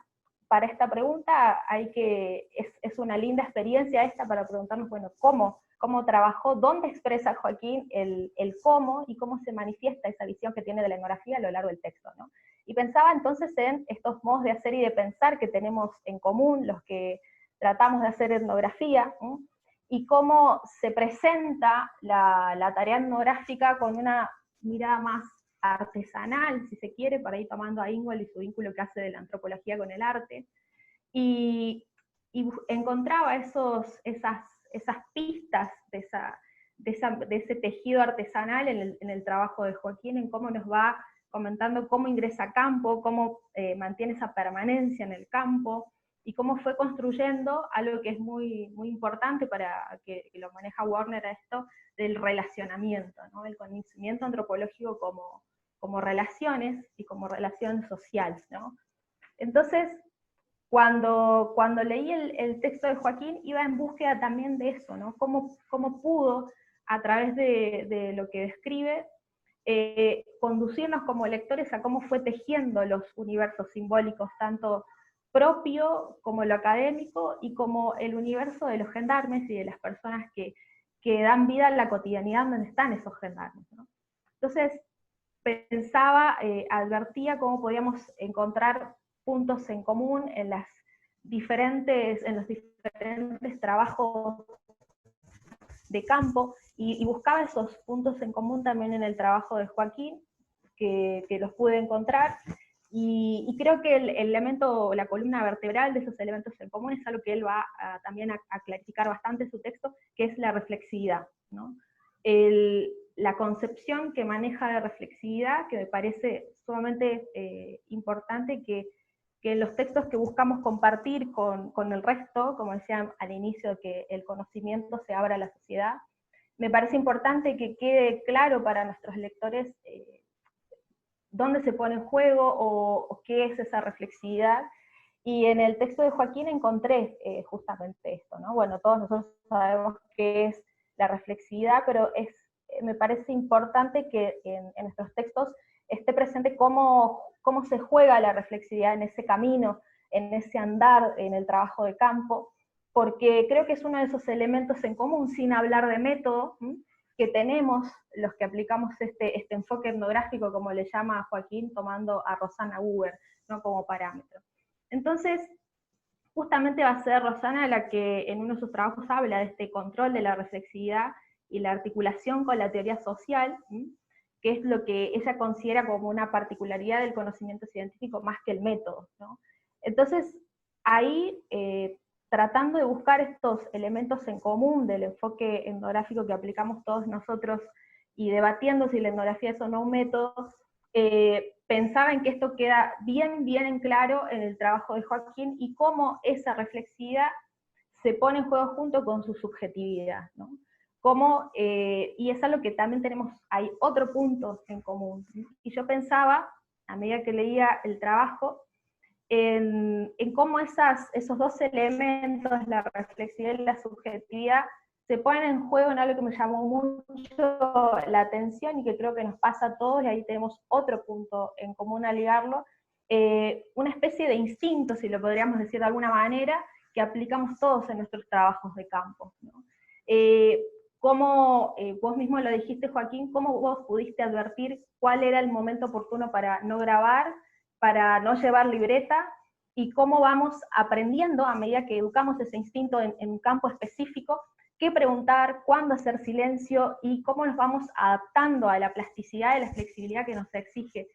para esta pregunta es una linda experiencia esta para preguntarnos, bueno, cómo trabajó, dónde expresa Joaquín el cómo y cómo se manifiesta esa visión que tiene de la etnografía a lo largo del texto, ¿no? Y pensaba entonces en estos modos de hacer y de pensar que tenemos en común los que tratamos de hacer etnografía, ¿no? Y cómo se presenta la tarea etnográfica con una mirada más artesanal, si se quiere, para ir tomando a Ingwell y su vínculo que hace de la antropología con el arte, y encontraba esas pistas de ese tejido artesanal en el trabajo de Joaquín, en cómo nos va comentando cómo ingresa a campo, cómo mantiene esa permanencia en el campo, y cómo fue construyendo algo que es muy, muy importante para que lo maneja Warner a esto, del relacionamiento, ¿no? El conocimiento antropológico como relaciones y como relación social, ¿no? Entonces, cuando leí el texto de Joaquín, iba en búsqueda también de eso, ¿no? Cómo pudo, a través de lo que describe, conducirnos como lectores a cómo fue tejiendo los universos simbólicos, tanto propio como lo académico, y como el universo de los gendarmes y de las personas que dan vida a la cotidianidad donde están esos gendarmes, ¿no? Entonces, pensaba, advertía cómo podíamos encontrar puntos en común en los diferentes trabajos de campo, y buscaba esos puntos en común también en el trabajo de Joaquín, que los pude encontrar, y creo que el elemento, la columna vertebral de esos elementos en común es algo que él va también a clarificar bastante en su texto, que es la reflexividad, ¿no? La concepción que maneja de reflexividad, que me parece sumamente importante, que en los textos que buscamos compartir con el resto, como decía al inicio, que el conocimiento se abra a la sociedad, me parece importante que quede claro para nuestros lectores dónde se pone en juego o qué es esa reflexividad. Y en el texto de Joaquín encontré justamente esto, ¿no? Bueno, todos nosotros sabemos qué es la reflexividad, pero me parece importante que en nuestros textos esté presente cómo se juega la reflexividad en ese camino, en ese andar, en el trabajo de campo, porque creo que es uno de esos elementos en común, sin hablar de método, que tenemos los que aplicamos este enfoque etnográfico, como le llama Joaquín, tomando a Rosana Huber, ¿no? Como parámetro. Entonces, justamente va a ser Rosana la que en uno de sus trabajos habla de este control de la reflexividad y la articulación con la teoría social, que es lo que ella considera como una particularidad del conocimiento científico más que el método, ¿no? Entonces, ahí, tratando de buscar estos elementos en común del enfoque etnográfico que aplicamos todos nosotros, y debatiendo si la etnografía es o no un método, pensaba en que esto queda bien en claro en el trabajo de Joaquín, y cómo esa reflexividad se pone en juego junto con su subjetividad, ¿no? Como, y es algo que también tenemos, hay otro punto en común. Y yo pensaba, a medida que leía el trabajo, en cómo esos dos elementos, la reflexividad y la subjetividad, se ponen en juego en algo que me llamó mucho la atención y que creo que nos pasa a todos, y ahí tenemos otro punto en común a ligarlo, una especie de instinto, si lo podríamos decir de alguna manera, que aplicamos todos en nuestros trabajos de campo, ¿no? Como vos mismo lo dijiste, Joaquín, ¿cómo vos pudiste advertir cuál era el momento oportuno para no grabar, para no llevar libreta, y cómo vamos aprendiendo a medida que educamos ese instinto en un campo específico, qué preguntar, cuándo hacer silencio, y cómo nos vamos adaptando a la plasticidad y la flexibilidad que nos exige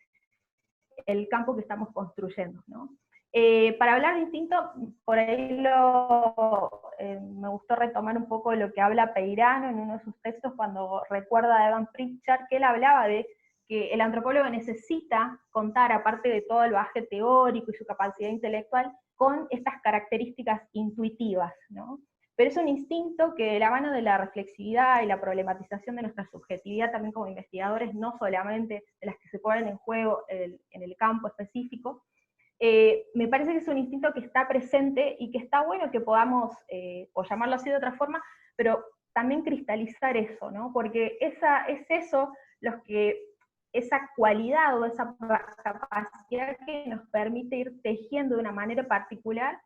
el campo que estamos construyendo, ¿no? Para hablar de instinto, por ahí me gustó retomar un poco lo que habla Peirano en uno de sus textos cuando recuerda a Evan Pritchard, que él hablaba de que el antropólogo necesita contar, aparte de todo el bagaje teórico y su capacidad intelectual, con estas características intuitivas, ¿no? Pero es un instinto que de la mano de la reflexividad y la problematización de nuestra subjetividad también como investigadores, no solamente de las que se ponen en juego en el campo específico, me parece que es un instinto que está presente y que está bueno que podamos, o llamarlo así de otra forma, pero también cristalizar eso, ¿no? Porque es eso esa cualidad o esa capacidad que nos permite ir tejiendo de una manera particular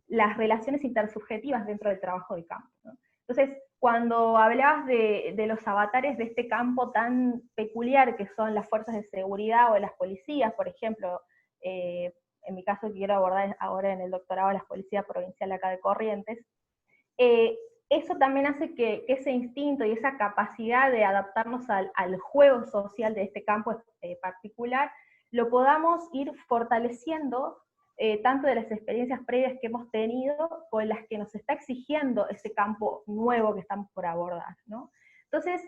las relaciones intersubjetivas dentro del trabajo de campo, ¿no? Entonces, cuando hablabas de los avatares de este campo tan peculiar que son las fuerzas de seguridad o las policías, por ejemplo, en mi caso quiero abordar ahora en el doctorado las policías provinciales acá de Corrientes, eso también hace que ese instinto y esa capacidad de adaptarnos al juego social de este campo particular, lo podamos ir fortaleciendo, tanto de las experiencias previas que hemos tenido, con las que nos está exigiendo ese campo nuevo que estamos por abordar, ¿no? Entonces,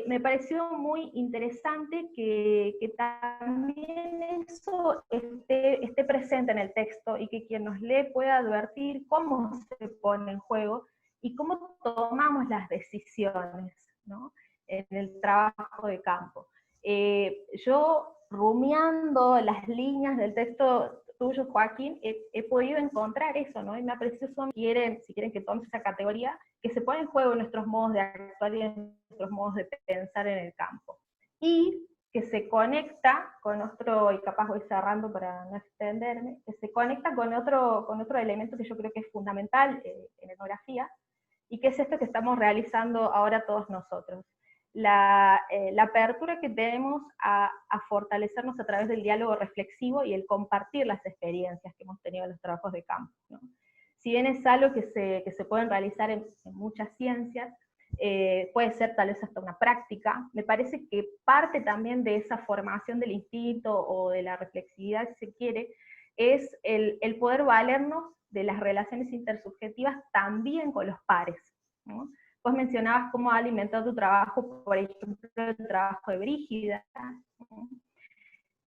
me pareció muy interesante que también eso esté presente en el texto, y que quien nos lee pueda advertir cómo se pone en juego y cómo tomamos las decisiones, ¿no?, en el trabajo de campo. Yo, rumiando las líneas del texto tuyo, Joaquín, he podido encontrar eso, ¿no? Y me parece eso, si quieren que tomes esa categoría, que se pone en juego nuestros modos de actuar y nuestros modos de pensar en el campo. Y que se conecta con otro, y capaz voy cerrando para no extenderme, que se conecta con otro elemento que yo creo que es fundamental en etnografía, y que es esto que estamos realizando ahora todos nosotros. La apertura que tenemos a fortalecernos a través del diálogo reflexivo y el compartir las experiencias que hemos tenido en los trabajos de campo, ¿no? Si bien es algo que se pueden realizar en muchas ciencias, puede ser tal vez hasta una práctica, me parece que parte también de esa formación del instinto o de la reflexividad, si se quiere, es el poder valernos de las relaciones intersubjetivas también con los pares, ¿no? Vos mencionabas cómo ha alimentado tu trabajo, por ejemplo, el trabajo de Brígida, ¿no?,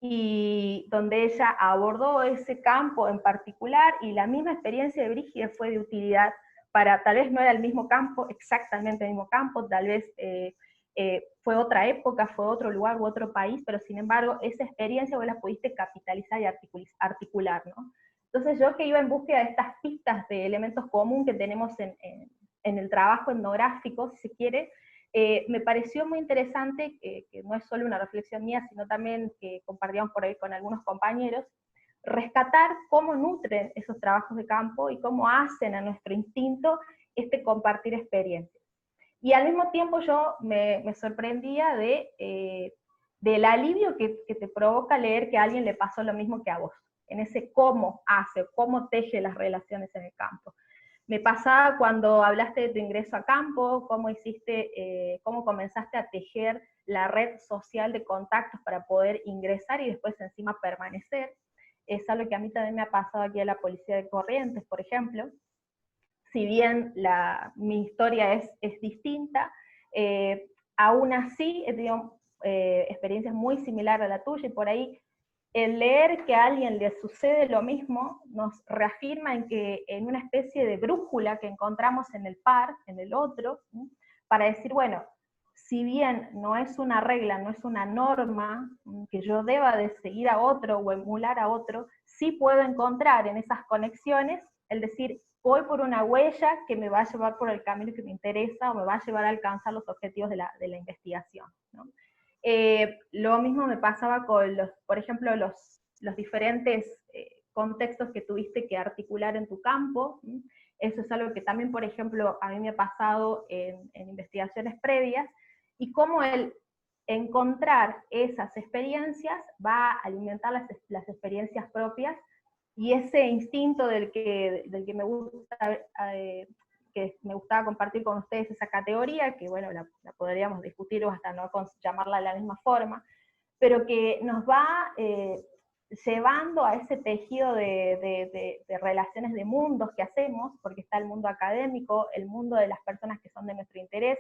y donde ella abordó ese campo en particular, y la misma experiencia de Brígida fue de utilidad para, tal vez no era el mismo campo, exactamente el mismo campo, tal vez fue otra época, fue otro lugar u otro país, pero sin embargo esa experiencia vos la pudiste capitalizar y articular, ¿no? Entonces yo, que iba en búsqueda de estas pistas de elementos comunes que tenemos en el trabajo etnográfico, si se quiere, me pareció muy interesante, que no es solo una reflexión mía, sino también que compartíamos por ahí con algunos compañeros, rescatar cómo nutren esos trabajos de campo y cómo hacen a nuestro instinto este compartir experiencias. Y al mismo tiempo yo me sorprendía del alivio que te provoca leer que a alguien le pasó lo mismo que a vos. en ese cómo hace, cómo teje las relaciones en el campo. Me pasaba cuando hablaste de tu ingreso a campo, cómo cómo comenzaste a tejer la red social de contactos para poder ingresar y después encima permanecer. Es algo que a mí también me ha pasado aquí a la Policía de Corrientes, por ejemplo. Si bien mi historia es distinta, aún así he tenido experiencias muy similares a la tuya, y por ahí el leer que a alguien le sucede lo mismo nos reafirma en una especie de brújula que encontramos en el par, en el otro, ¿sí? Para decir, bueno, si bien no es una regla, no es una norma que yo deba de seguir a otro o emular a otro, sí puedo encontrar en esas conexiones el decir, voy por una huella que me va a llevar por el camino que me interesa o me va a llevar a alcanzar los objetivos de la investigación, ¿no? Lo mismo me pasaba con, por ejemplo, los diferentes contextos que tuviste que articular en tu campo. Eso es algo que también, por ejemplo, a mí me ha pasado en investigaciones previas, y cómo el encontrar esas experiencias va a alimentar las experiencias propias, y ese instinto del que me gusta que me gustaba compartir con ustedes esa categoría, que bueno, la podríamos discutir o hasta no llamarla de la misma forma, pero que nos va llevando a ese tejido de relaciones de mundos que hacemos, porque está el mundo académico, el mundo de las personas que son de nuestro interés,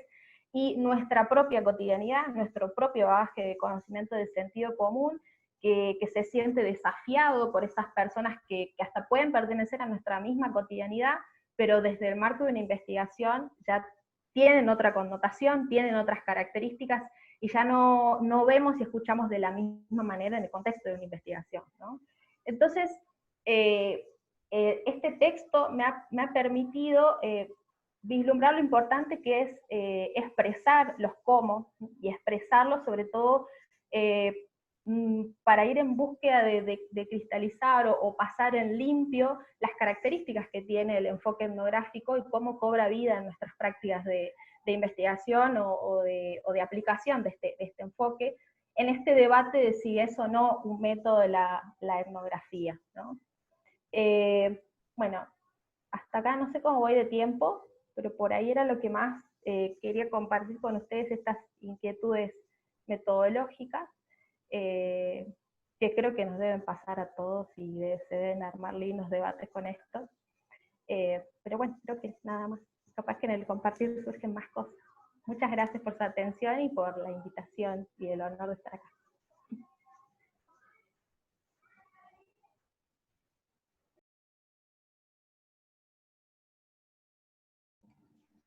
y nuestra propia cotidianidad, nuestro propio bagaje de conocimiento de sentido común, que se siente desafiado por esas personas que hasta pueden pertenecer a nuestra misma cotidianidad, pero desde el marco de una investigación ya tienen otra connotación, tienen otras características, y ya no vemos y escuchamos de la misma manera en el contexto de una investigación, ¿no? Entonces, este texto me ha permitido vislumbrar lo importante que es expresar los cómo, y expresarlo sobre todo para ir en búsqueda de cristalizar o pasar en limpio las características que tiene el enfoque etnográfico y cómo cobra vida en nuestras prácticas de investigación o de aplicación de este enfoque, en este debate de si es o no un método de la etnografía, ¿no? Bueno, hasta acá no sé cómo voy de tiempo, pero por ahí era lo que más quería compartir con ustedes, estas inquietudes metodológicas, que creo que nos deben pasar a todos y se deben armar lindos debates con esto. Pero bueno, creo que nada más. Capaz que en el compartir surgen más cosas. Muchas gracias por su atención y por la invitación y el honor de estar acá.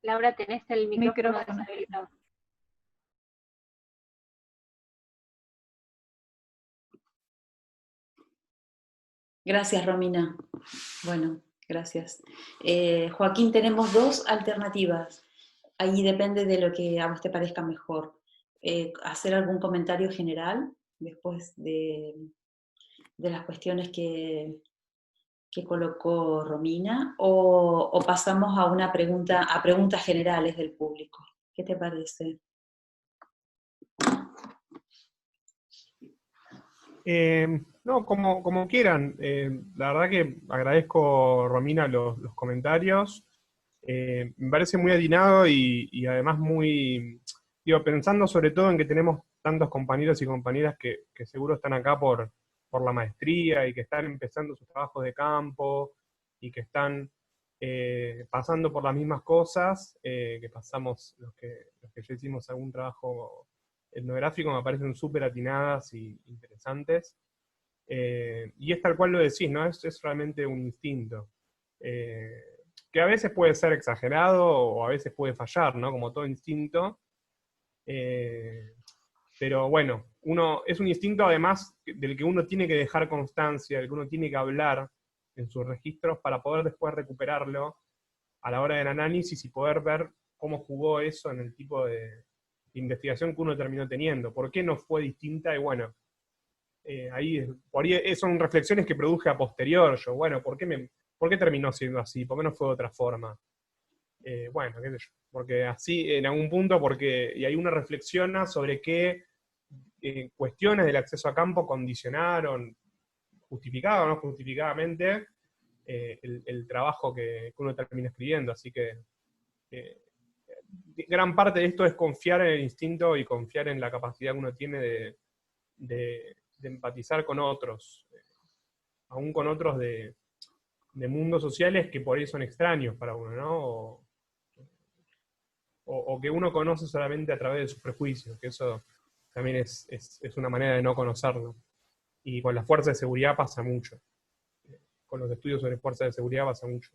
Laura, tenés el micrófono deshabilitado. Gracias, Romina. Bueno, gracias. Joaquín, tenemos dos alternativas. Ahí depende de lo que a vos te parezca mejor. Hacer algún comentario general después de las cuestiones que colocó Romina, o pasamos a preguntas generales del público. ¿Qué te parece? No, como quieran. La verdad que agradezco, Romina, los comentarios. Me parece muy atinado y además muy, pensando sobre todo en que tenemos tantos compañeros y compañeras que seguro están acá por la maestría y que están empezando sus trabajos de campo y que están pasando por las mismas cosas que pasamos los que ya hicimos algún trabajo etnográfico. Me parecen súper atinadas y interesantes. Y es tal cual lo decís, ¿no? Es realmente un instinto. Que a veces puede ser exagerado o a veces puede fallar, ¿no? Como todo instinto. Pero bueno, es un instinto además del que uno tiene que dejar constancia, del que uno tiene que hablar en sus registros para poder después recuperarlo a la hora del análisis y poder ver cómo jugó eso en el tipo de investigación que uno terminó teniendo. ¿Por qué no fue distinta? Y bueno, por ahí son reflexiones que produje a posterior. Yo, bueno, ¿por qué terminó siendo así? ¿Por qué no fue de otra forma? Bueno, qué sé yo. Porque así, en algún punto, y ahí uno reflexiona sobre qué cuestiones del acceso a campo condicionaron justificada o no justificadamente el trabajo que uno termina escribiendo. Así que gran parte de esto es confiar en el instinto y confiar en la capacidad que uno tiene de empatizar con otros, aún con otros de mundos sociales que por ahí son extraños para uno, ¿no? O que uno conoce solamente a través de sus prejuicios, que eso también es una manera de no conocerlo. Y con las fuerzas de seguridad pasa mucho. Con los estudios sobre fuerzas de seguridad pasa mucho.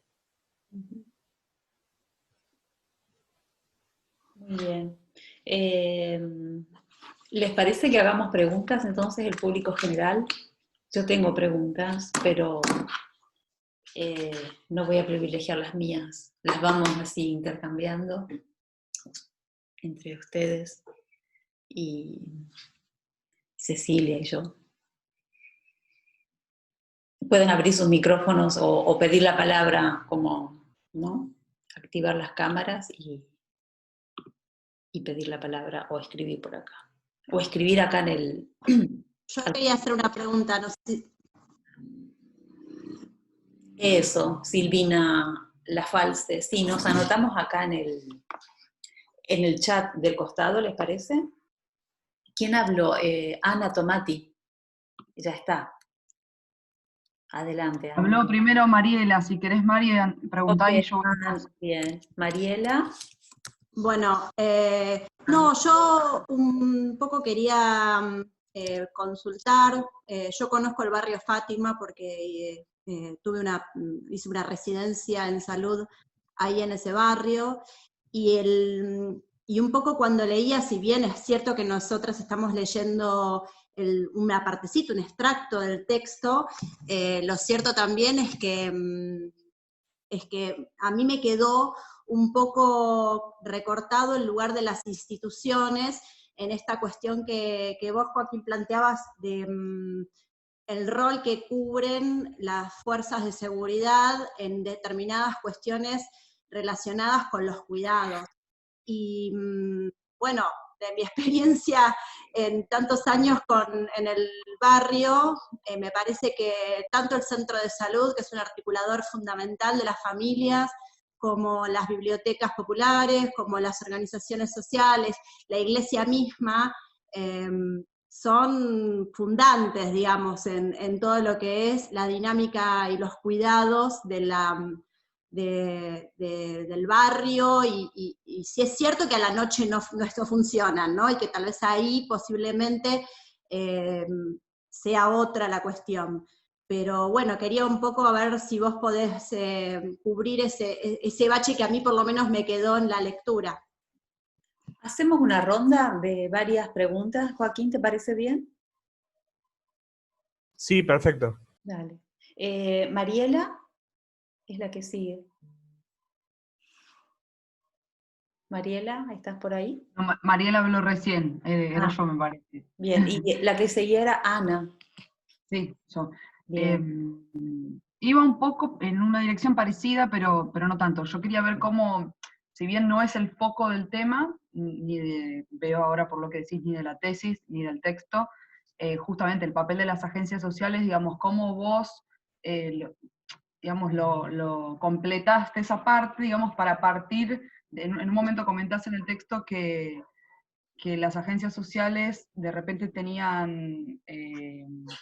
Muy bien. ¿Les parece que hagamos preguntas entonces el público general? Yo tengo preguntas, pero no voy a privilegiar las mías. Las vamos así intercambiando entre ustedes y Cecilia y yo. Pueden abrir sus micrófonos o pedir la palabra, como, ¿no? Activar las cámaras y pedir la palabra o escribir por acá. O escribir acá en el... Yo quería hacer una pregunta, no sé si... Eso, Silvina Lafalce. Sí, nos anotamos acá en el chat del costado, ¿les parece? ¿Quién habló? Ana Tomati. Ya está. Adelante, Ana. Habló primero Mariela, si querés, María, preguntá Okay. y yo... Bien. Mariela. Bueno, no, yo un poco quería consultar. Yo conozco el barrio Fátima porque hice una residencia en salud ahí en ese barrio, y un poco cuando leía, si bien es cierto que nosotras estamos leyendo una partecita, un extracto del texto, lo cierto también es que a mí me quedó un poco recortado el lugar de las instituciones en esta cuestión que vos, Joaquín, planteabas de el rol que cubren las fuerzas de seguridad en determinadas cuestiones relacionadas con los cuidados. Y bueno, de mi experiencia en tantos años en el barrio, me parece que tanto el centro de salud, que es un articulador fundamental de las familias, como las bibliotecas populares, como las organizaciones sociales, la iglesia misma, son fundantes, digamos, en todo lo que es la dinámica y los cuidados del barrio, y sí es cierto que a la noche no esto funciona, ¿no? Y que tal vez ahí posiblemente sea otra la cuestión. Pero bueno, quería un poco a ver si vos podés cubrir ese bache que a mí por lo menos me quedó en la lectura. Hacemos una ronda de varias preguntas. Joaquín, ¿te parece bien? Sí, perfecto. Dale. Mariela es la que sigue. Mariela, ¿estás por ahí? No, Mariela habló recién, era yo, me parece. Bien, y la que seguía era Ana. Sí, yo. Bien. Iba un poco en una dirección parecida, pero no tanto. Yo quería ver cómo, si bien no es el foco del tema, veo ahora por lo que decís, ni de la tesis, ni del texto, justamente el papel de las agencias sociales, digamos, cómo vos, digamos, lo completaste esa parte, digamos, para partir, en un momento comentás en el texto que las agencias sociales de repente tenían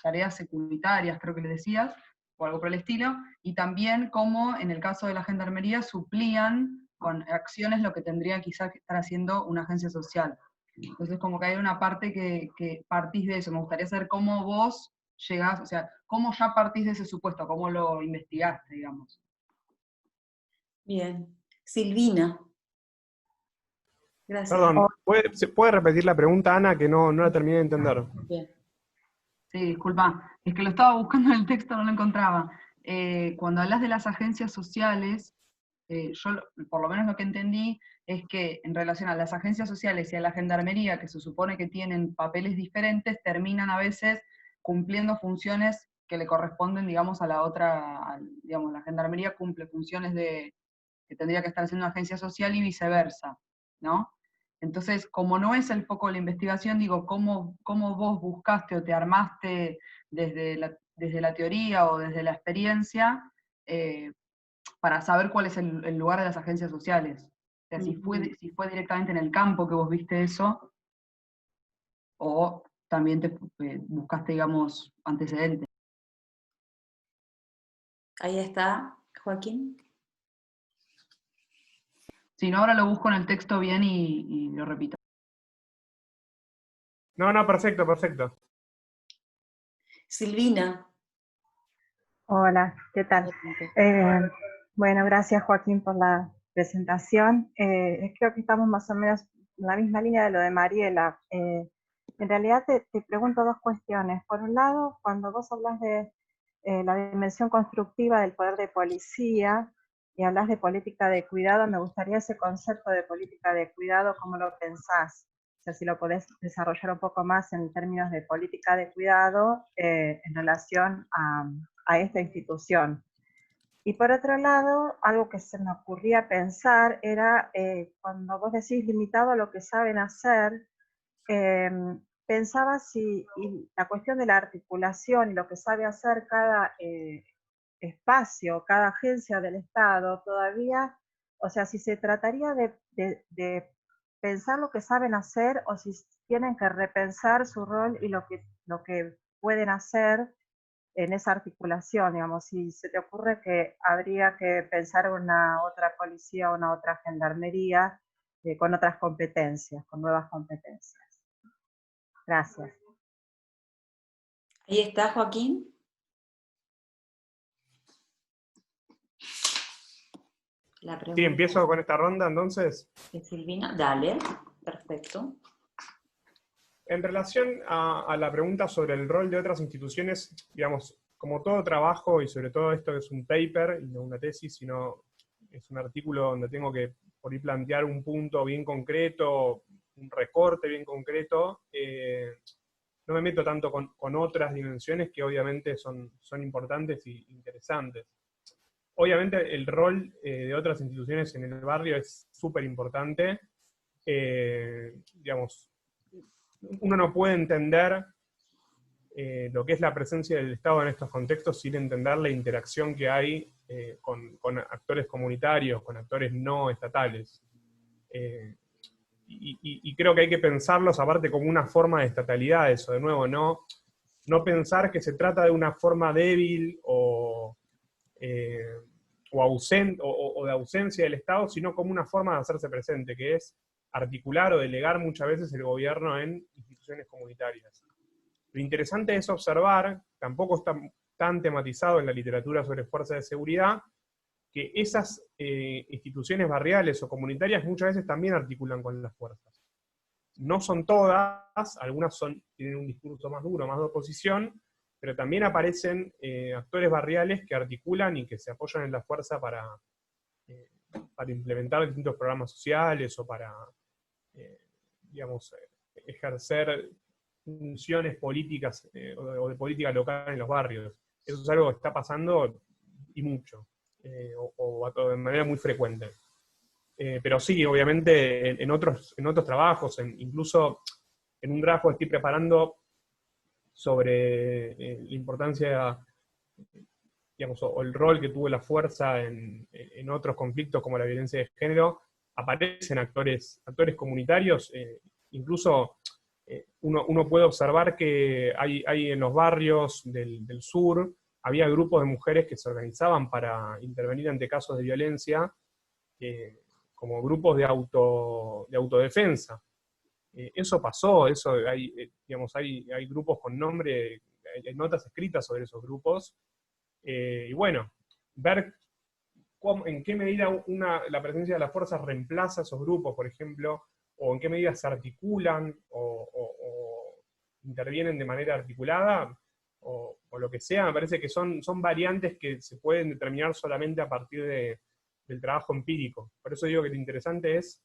tareas securitarias, creo que le decías, o algo por el estilo, y también cómo en el caso de la gendarmería suplían con acciones lo que tendría quizás que estar haciendo una agencia social. Entonces como que hay una parte que partís de eso. Me gustaría saber cómo vos llegás, o sea, cómo ya partís de ese supuesto, cómo lo investigaste, digamos. Bien. Silvina. Gracias. Perdón, ¿se puede repetir la pregunta, Ana, que no la terminé de entender? Bien. Sí, disculpa, es que lo estaba buscando en el texto, no lo encontraba. Cuando hablas de las agencias sociales, yo por lo menos lo que entendí es que en relación a las agencias sociales y a la gendarmería, que se supone que tienen papeles diferentes, terminan a veces cumpliendo funciones que le corresponden, digamos, a la otra, digamos, la gendarmería cumple funciones que tendría que estar haciendo una agencia social y viceversa, ¿no? Entonces, como no es el foco de la investigación, digo, ¿cómo vos buscaste o te armaste desde desde la teoría o desde la experiencia, para saber cuál es el lugar de las agencias sociales. O sea, si fue directamente en el campo que vos viste eso, o también te buscaste, digamos, antecedentes. Ahí está, Joaquín. Si no, ahora lo busco en el texto bien y lo repito. No, perfecto, perfecto. Silvina. Hola, ¿qué tal? Bueno, gracias Joaquín por la presentación. Creo que estamos más o menos en la misma línea de lo de Mariela. En realidad te pregunto dos cuestiones. Por un lado, cuando vos hablas de la dimensión constructiva del poder de policía y hablas de política de cuidado, me gustaría ese concepto de política de cuidado, ¿cómo lo pensás? O sea, si lo podés desarrollar un poco más en términos de política de cuidado en relación a esta institución. Y por otro lado, algo que se me ocurría pensar era, cuando vos decís limitado a lo que saben hacer, pensaba si la cuestión de la articulación y lo que sabe hacer cada espacio, cada agencia del Estado, todavía, o sea, si se trataría de pensar lo que saben hacer o si tienen que repensar su rol y lo que pueden hacer en esa articulación, digamos, si se te ocurre que habría que pensar una otra policía o una otra gendarmería con otras competencias, con nuevas competencias. Gracias. Ahí está, Joaquín. La pregunta. Sí, empiezo con esta ronda entonces. Silvina, dale, perfecto. En relación a la pregunta sobre el rol de otras instituciones, digamos, como todo trabajo, y sobre todo esto es un paper, y no una tesis, sino es un artículo donde tengo que por ahí plantear un punto bien concreto, un recorte bien concreto, no me meto tanto con otras dimensiones que obviamente son importantes e interesantes. Obviamente el rol de otras instituciones en el barrio es súper importante. Digamos, uno no puede entender lo que es la presencia del Estado en estos contextos sin entender la interacción que hay con actores comunitarios, con actores no estatales. Y creo que hay que pensarlos aparte como una forma de estatalidad, eso de nuevo, no pensar que se trata de una forma débil o de ausencia del Estado, sino como una forma de hacerse presente, que es articular o delegar muchas veces el gobierno en instituciones comunitarias. Lo interesante es observar, tampoco está tan tematizado en la literatura sobre fuerzas de seguridad, que esas instituciones barriales o comunitarias muchas veces también articulan con las fuerzas. No son todas, algunas tienen un discurso más duro, más de oposición, pero también aparecen actores barriales que articulan y que se apoyan en la fuerza para implementar distintos programas sociales o para, digamos, ejercer funciones políticas o de política local en los barrios. Eso es algo que está pasando y mucho, o de manera muy frecuente. Pero sí, obviamente, en otros trabajos, incluso en un trabajo que estoy preparando sobre la importancia, digamos, o el rol que tuvo la fuerza en otros conflictos como la violencia de género, aparecen actores comunitarios, incluso uno puede observar que hay en los barrios del sur, había grupos de mujeres que se organizaban para intervenir ante casos de violencia, como grupos de autodefensa. Eso pasó, hay grupos con nombre, hay notas escritas sobre esos grupos, y bueno, ver en qué medida la presencia de las fuerzas reemplaza esos grupos, por ejemplo, o en qué medida se articulan o intervienen de manera articulada, o lo que sea, me parece que son variantes que se pueden determinar solamente a partir del trabajo empírico. Por eso digo que lo interesante es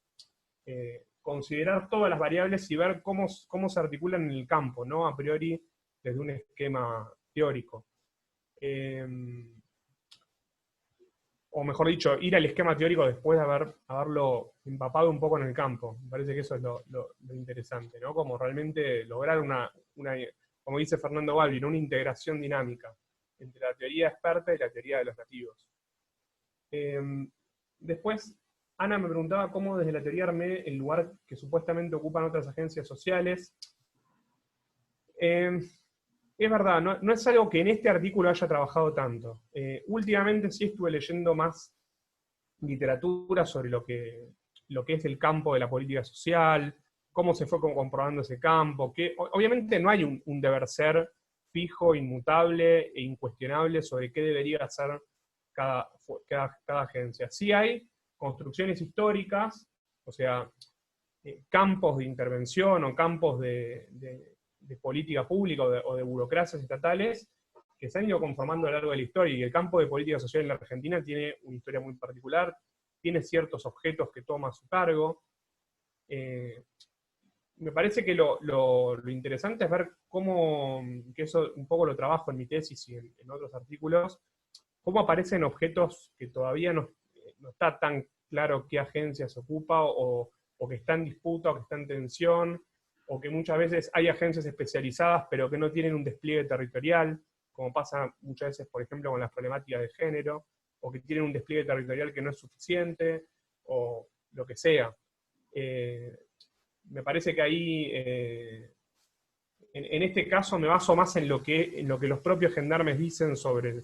considerar todas las variables y ver cómo se articulan en el campo, no a priori desde un esquema teórico. O mejor dicho, ir al esquema teórico después de haberlo empapado un poco en el campo. Me parece que eso es lo interesante, ¿no? Como realmente lograr como dice Fernando Balbi, una integración dinámica entre la teoría experta y la teoría de los nativos. Después, Ana me preguntaba cómo desde la teoría armé el lugar que supuestamente ocupan otras agencias sociales. Es verdad, no es algo que en este artículo haya trabajado tanto. Últimamente sí estuve leyendo más literatura sobre lo que es el campo de la política social, cómo se fue comprobando ese campo, que obviamente no hay un deber ser fijo, inmutable e incuestionable sobre qué debería hacer cada agencia. Sí hay construcciones históricas, o sea, campos de intervención o campos de política pública o de burocracias estatales que se han ido conformando a lo largo de la historia, y el campo de política social en la Argentina tiene una historia muy particular, tiene ciertos objetos que toma a su cargo. Me parece que lo interesante es ver cómo, que eso un poco lo trabajo en mi tesis y en otros artículos, cómo aparecen objetos que todavía no está tan claro qué agencia se ocupa, o que está en disputa, o que está en tensión, o que muchas veces hay agencias especializadas pero que no tienen un despliegue territorial, como pasa muchas veces, por ejemplo, con las problemáticas de género, o que tienen un despliegue territorial que no es suficiente, o lo que sea. Me parece que ahí, en este caso, me baso más en lo que los propios gendarmes dicen sobre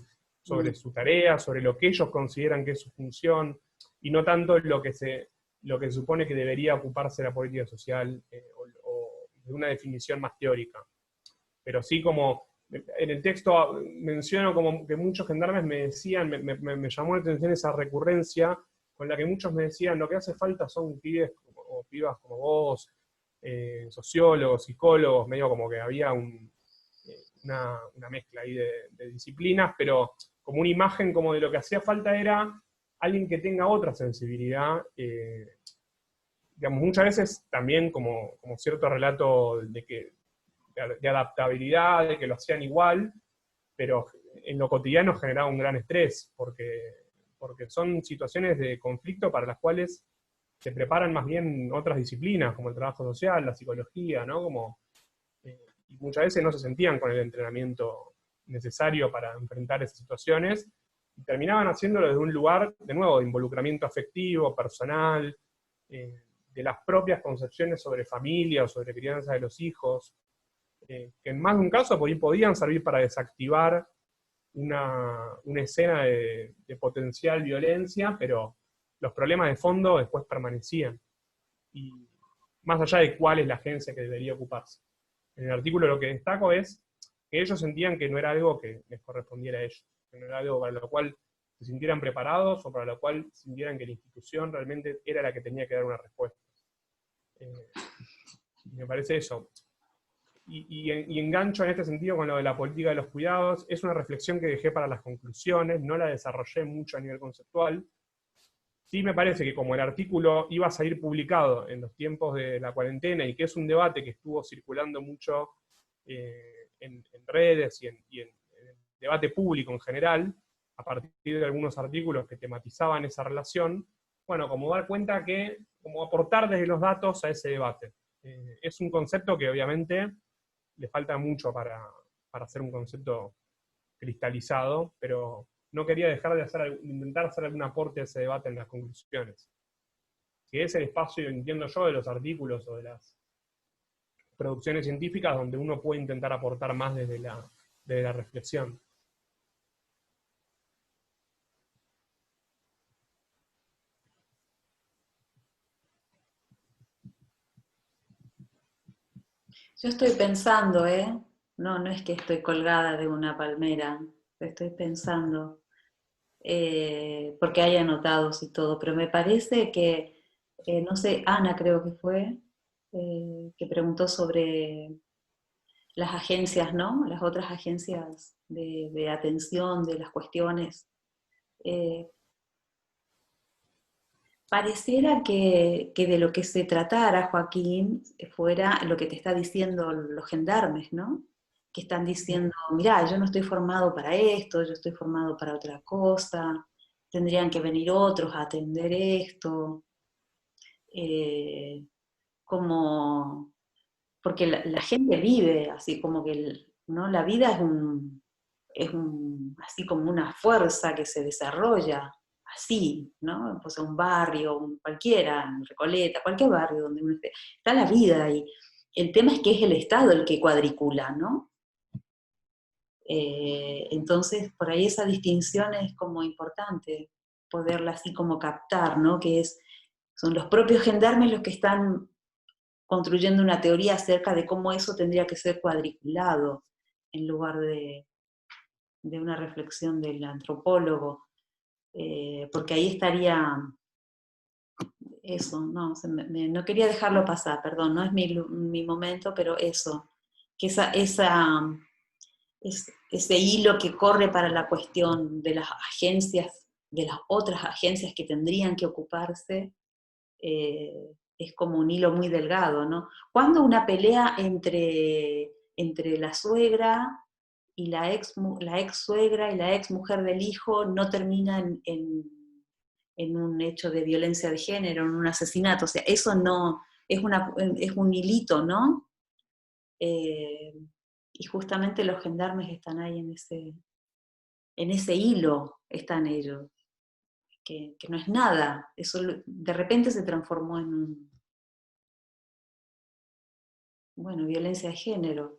su tarea, sobre lo que ellos consideran que es su función, y no tanto en lo que se supone que debería ocuparse la política social, o de una definición más teórica. Pero sí, como en el texto menciono como que muchos gendarmes me decían, me llamó la atención esa recurrencia con la que muchos me decían, lo que hace falta son pibes o pibas como vos, sociólogos, psicólogos, medio como que había una mezcla ahí de disciplinas, pero como una imagen como de lo que hacía falta era alguien que tenga otra sensibilidad, digamos, muchas veces también como cierto relato de adaptabilidad, de que lo hacían igual, pero en lo cotidiano generaba un gran estrés, porque son situaciones de conflicto para las cuales se preparan más bien otras disciplinas, como el trabajo social, la psicología, ¿no? Y muchas veces no se sentían con el entrenamiento necesario para enfrentar esas situaciones, y terminaban haciéndolo desde un lugar, de nuevo, de involucramiento afectivo, personal, de las propias concepciones sobre familia o sobre crianza de los hijos, que en más de un caso podían servir para desactivar una escena de potencial violencia, pero los problemas de fondo después permanecían, y más allá de cuál es la agencia que debería ocuparse. En el artículo lo que destaco es que ellos sentían que no era algo que les correspondiera a ellos, que no era algo para lo cual se sintieran preparados, o para lo cual sintieran que la institución realmente era la que tenía que dar una respuesta. Me parece eso. Y engancho en este sentido con lo de la política de los cuidados. Es una reflexión que dejé para las conclusiones, no la desarrollé mucho a nivel conceptual. Sí me parece que como el artículo iba a salir publicado en los tiempos de la cuarentena, y que es un debate que estuvo circulando mucho en redes y en el debate público en general, a partir de algunos artículos que tematizaban esa relación, bueno, como dar cuenta que, como aportar desde los datos a ese debate. Es un concepto que obviamente le falta mucho para hacer un concepto cristalizado, pero no quería dejar de intentar hacer algún aporte a ese debate en las conclusiones. Que es el espacio, entiendo yo, de los artículos o de las producciones científicas donde uno puede intentar aportar más desde la reflexión. Yo estoy pensando, no es que estoy colgada de una palmera, estoy pensando, porque hay anotados y todo, pero me parece que, no sé, Ana creo que fue, que preguntó sobre las agencias, ¿no? Las otras agencias de atención de las cuestiones. Pareciera que de lo que se tratara, Joaquín, fuera lo que te está diciendo los gendarmes, ¿no? Que están diciendo, mirá, yo no estoy formado para esto, yo estoy formado para otra cosa, tendrían que venir otros a atender esto. Porque la gente vive así, como que ¿no? La vida así como una fuerza que se desarrolla así, ¿no? Pues un barrio, cualquiera, Recoleta, cualquier barrio donde uno esté, está la vida y el tema es que es el Estado el que cuadricula, ¿no? Entonces, por ahí esa distinción es como importante, poderla así como captar, ¿no? Son los propios gendarmes los que están construyendo una teoría acerca de cómo eso tendría que ser cuadriculado, en lugar de una reflexión del antropólogo, porque ahí estaría eso, no, no quería dejarlo pasar, perdón, no es mi momento, pero eso, que ese hilo que corre para la cuestión de las agencias, de las otras agencias que tendrían que ocuparse, es como un hilo muy delgado, ¿no? Cuando una pelea entre la suegra y la ex suegra y la ex mujer del hijo no termina en un hecho de violencia de género, en un asesinato, o sea, eso no, es un hilito, ¿no? Y justamente los gendarmes están ahí en ese hilo, están ellos, que no es nada, eso de repente se transformó en violencia de género.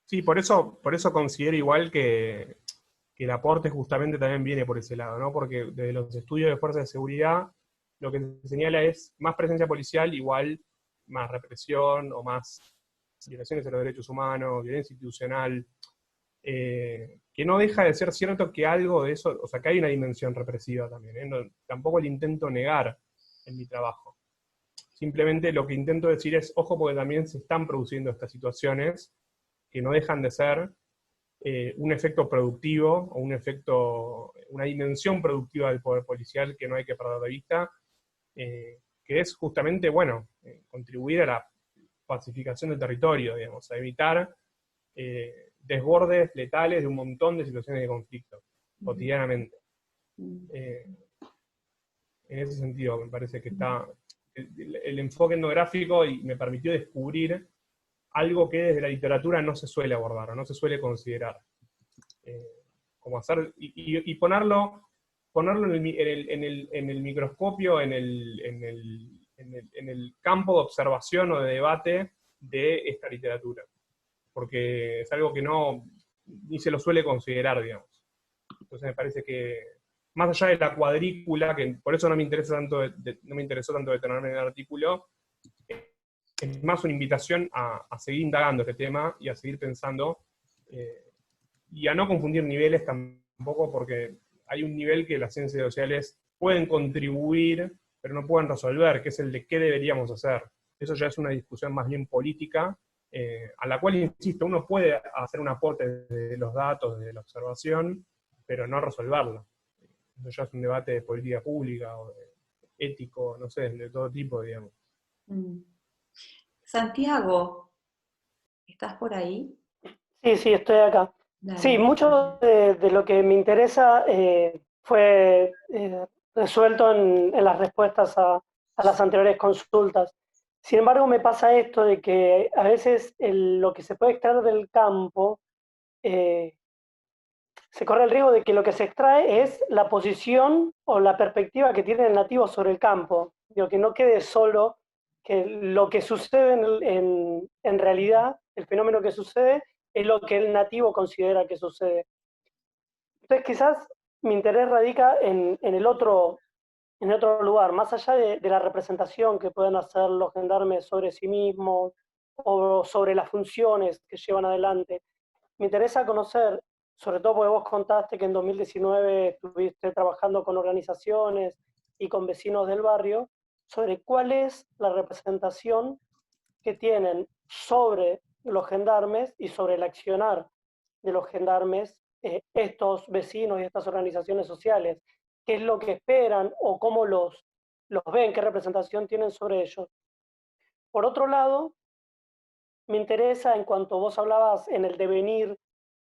Sí, por eso considero igual que el aporte justamente también viene por ese lado, ¿no? Porque desde los estudios de fuerzas de seguridad lo que se señala es más presencia policial igual más represión o más violaciones a los derechos humanos, violencia institucional, que no deja de ser cierto que algo de eso, o sea, que hay una dimensión represiva también, ¿eh? No, tampoco lo intento negar en mi trabajo. Simplemente lo que intento decir es, ojo, porque también se están produciendo estas situaciones que no dejan de ser un efecto productivo o una dimensión productiva del poder policial que no hay que perder de vista, que es justamente, contribuir a la pacificación del territorio, digamos, a evitar desbordes letales de un montón de situaciones de conflicto, cotidianamente. En ese sentido, me parece que está el enfoque etnográfico y me permitió descubrir algo que desde la literatura no se suele abordar o no se suele considerar. Como hacer, y ponerlo en el microscopio, en el campo de observación o de debate de esta literatura. Porque es algo que ni se lo suele considerar, digamos. Entonces me parece que, más allá de la cuadrícula, que por eso no me interesó tanto detenerme en el artículo, es más una invitación a seguir indagando este tema y a seguir pensando, y a no confundir niveles tampoco, porque hay un nivel que las ciencias sociales pueden contribuir, pero no pueden resolver, que es el de qué deberíamos hacer. Eso ya es una discusión más bien política, a la cual, insisto, uno puede hacer un aporte de los datos, de la observación, pero no resolverlo. Eso ya es un debate de política pública o de ético, no sé, de todo tipo, digamos. Santiago, ¿estás por ahí? Sí, estoy acá. Dale. Sí, mucho de lo que me interesa fue resuelto en las respuestas a las anteriores consultas. Sin embargo, me pasa esto de que a veces lo que se puede extraer del campo, se corre el riesgo de que lo que se extrae es la posición o la perspectiva que tiene el nativo sobre el campo. Digo, que no quede solo que lo que sucede en realidad, el fenómeno que sucede, es lo que el nativo considera que sucede. Entonces quizás mi interés radica en el otro lugar, más allá de la representación que pueden hacer los gendarmes sobre sí mismos o sobre las funciones que llevan adelante. Me interesa conocer, sobre todo porque vos contaste que en 2019 estuviste trabajando con organizaciones y con vecinos del barrio, sobre cuál es la representación que tienen sobre los gendarmes y sobre el accionar de los gendarmes estos vecinos y estas organizaciones sociales. ¿Qué es lo que esperan o cómo los ven? ¿Qué representación tienen sobre ellos? Por otro lado, me interesa, en cuanto vos hablabas en el devenir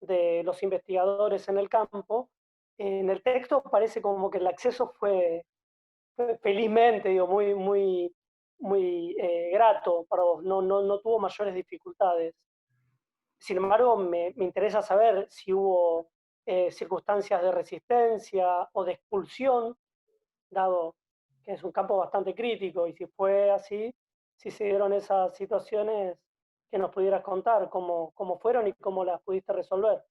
de los investigadores en el campo, en el texto parece como que el acceso fue felizmente, digo, muy grato para vos, no tuvo mayores dificultades. Sin embargo, me interesa saber si hubo circunstancias de resistencia o de expulsión, dado que es un campo bastante crítico, y si fue así, si se dieron esas situaciones, que nos pudieras contar cómo fueron y cómo las pudiste resolver.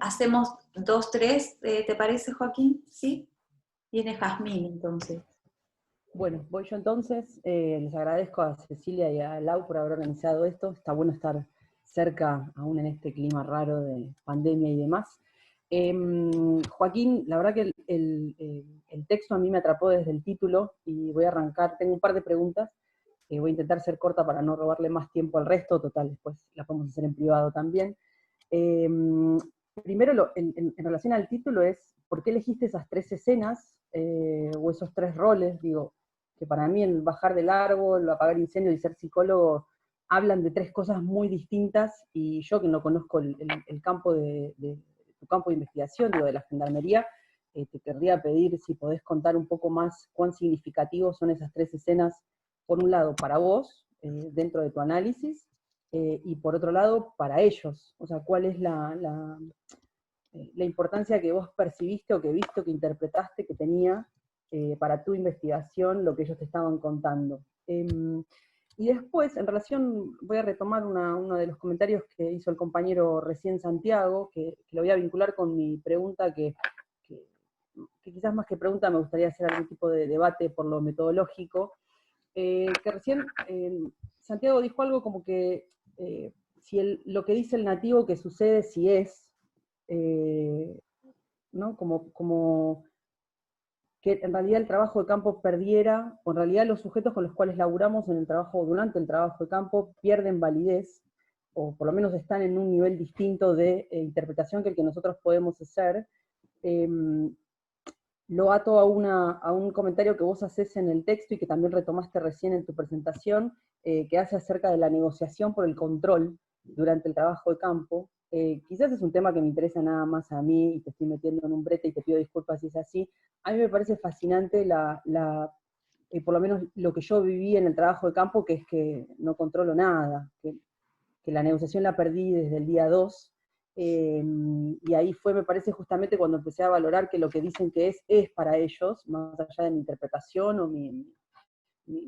Hacemos 2, 3, ¿te parece, Joaquín? ¿Sí? Viene Jazmín, entonces. Bueno, voy yo entonces. Les agradezco a Cecilia y a Lau por haber organizado esto. Está bueno estar cerca, aún en este clima raro de pandemia y demás. Joaquín, la verdad que el texto a mí me atrapó desde el título y voy a arrancar. Tengo un par de preguntas. Voy a intentar ser corta para no robarle más tiempo al resto. Total, después la podemos hacer en privado también. Primero, en relación al título, es ¿por qué elegiste esas 3 escenas o esos 3 roles? Digo, que para mí el bajar del árbol, el apagar incendios y ser psicólogo hablan de 3 cosas muy distintas, y yo que no conozco el campo tu campo de investigación, digo, de la gendarmería, te querría pedir si podés contar un poco más cuán significativos son esas 3 escenas, por un lado para vos, dentro de tu análisis, y por otro lado para ellos. O sea, cuál es la importancia que vos percibiste o que viste o que interpretaste que tenía para tu investigación lo que ellos te estaban contando. Y después, en relación, voy a retomar uno de los comentarios que hizo el compañero recién Santiago, que lo voy a vincular con mi pregunta, que quizás más que pregunta me gustaría hacer algún tipo de debate por lo metodológico, que recién Santiago dijo algo como que si lo que dice el nativo que sucede si es, ¿no? Como que en realidad el trabajo de campo perdiera, o en realidad los sujetos con los cuales laburamos en el trabajo, durante el trabajo de campo, pierden validez, o por lo menos están en un nivel distinto de interpretación que el que nosotros podemos hacer. Lo ato a un comentario que vos haces en el texto y que también retomaste recién en tu presentación, que hace acerca de la negociación por el control durante el trabajo de campo. Quizás es un tema que me interesa nada más a mí y te estoy metiendo en un brete y te pido disculpas si es así. A mí me parece fascinante por lo menos lo que yo viví en el trabajo de campo, que es que no controlo nada, que la negociación la perdí desde el día 2, y ahí fue, me parece, justamente cuando empecé a valorar que lo que dicen que es para ellos, más allá de mi interpretación o mi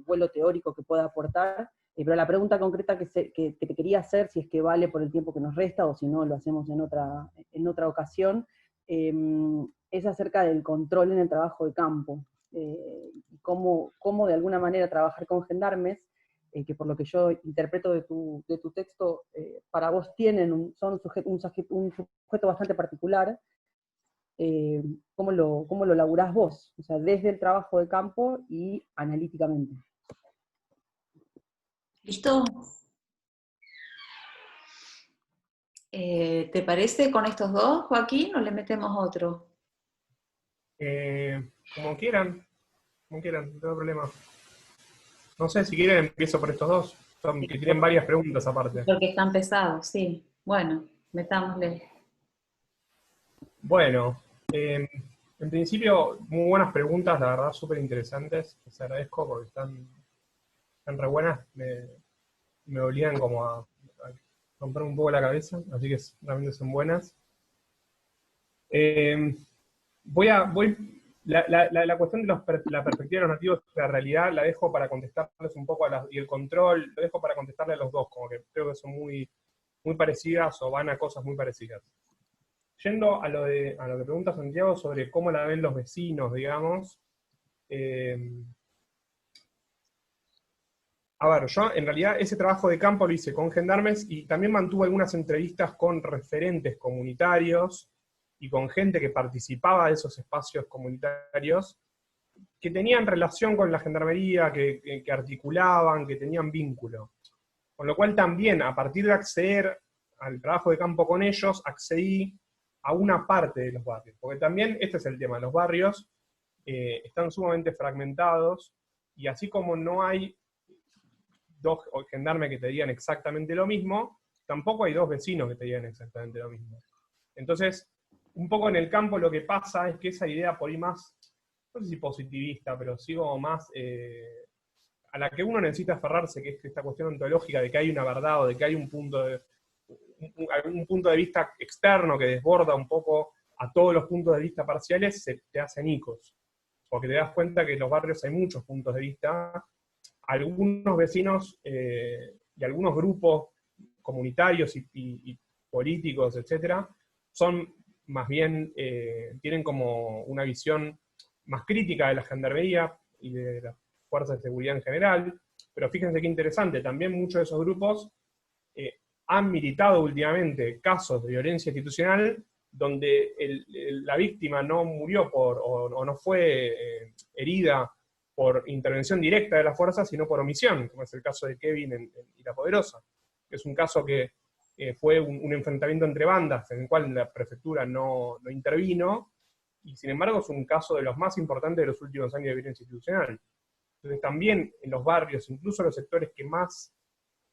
vuelo teórico que pueda aportar. Pero la pregunta concreta que te quería hacer, si es que vale por el tiempo que nos resta, o si no, lo hacemos en otra ocasión, es acerca del control en el trabajo de campo, y cómo de alguna manera trabajar con gendarmes, que por lo que yo interpreto de tu texto, para vos son un sujeto bastante particular. ¿Cómo lo laburás vos? O sea, desde el trabajo de campo y analíticamente. ¿Listo? ¿Te parece con estos 2, Joaquín, o le metemos otro? Como quieran, no tengo problema. No sé, si quieren empiezo por estos 2, que tienen varias preguntas aparte. Porque están pesados, sí. Bueno, metámosle. Bueno, en principio, muy buenas preguntas, la verdad, súper interesantes. Les agradezco porque están re buenas, me obligan como a romper un poco la cabeza, así que realmente son buenas. La cuestión de la perspectiva de los nativos, la realidad, la dejo para contestarles un poco y el control, lo dejo para contestarle a los dos, como que creo que son muy, muy parecidas o van a cosas muy parecidas. Yendo a lo que pregunta Santiago sobre cómo la ven los vecinos, digamos. A ver, yo en realidad ese trabajo de campo lo hice con gendarmes y también mantuve algunas entrevistas con referentes comunitarios y con gente que participaba de esos espacios comunitarios, que tenían relación con la gendarmería, que articulaban, que tenían vínculo. Con lo cual también, a partir de acceder al trabajo de campo con ellos, accedí a una parte de los barrios. Porque también, este es el tema, los barrios están sumamente fragmentados, y así como no hay 2 gendarmes que te digan exactamente lo mismo, tampoco hay 2 vecinos que te digan exactamente lo mismo. Entonces, un poco en el campo lo que pasa es que esa idea por ahí más, no sé si positivista, pero sí como más a la que uno necesita aferrarse, que es esta cuestión ontológica de que hay una verdad o de que hay un punto de vista externo que desborda un poco a todos los puntos de vista parciales, se te hacen icos. Porque te das cuenta que en los barrios hay muchos puntos de vista, algunos vecinos y algunos grupos comunitarios y políticos, etcétera, son más bien, tienen como una visión más crítica de la gendarmería y de las fuerzas de seguridad en general, pero fíjense qué interesante, también muchos de esos grupos han militado últimamente casos de violencia institucional donde la víctima no murió o no fue herida por intervención directa de la fuerza, sino por omisión, como es el caso de Kevin en La Poderosa. Es un caso que fue un enfrentamiento entre bandas en el cual la prefectura no intervino, y sin embargo es un caso de los más importantes de los últimos años de violencia institucional. Entonces también en los barrios, incluso los sectores que más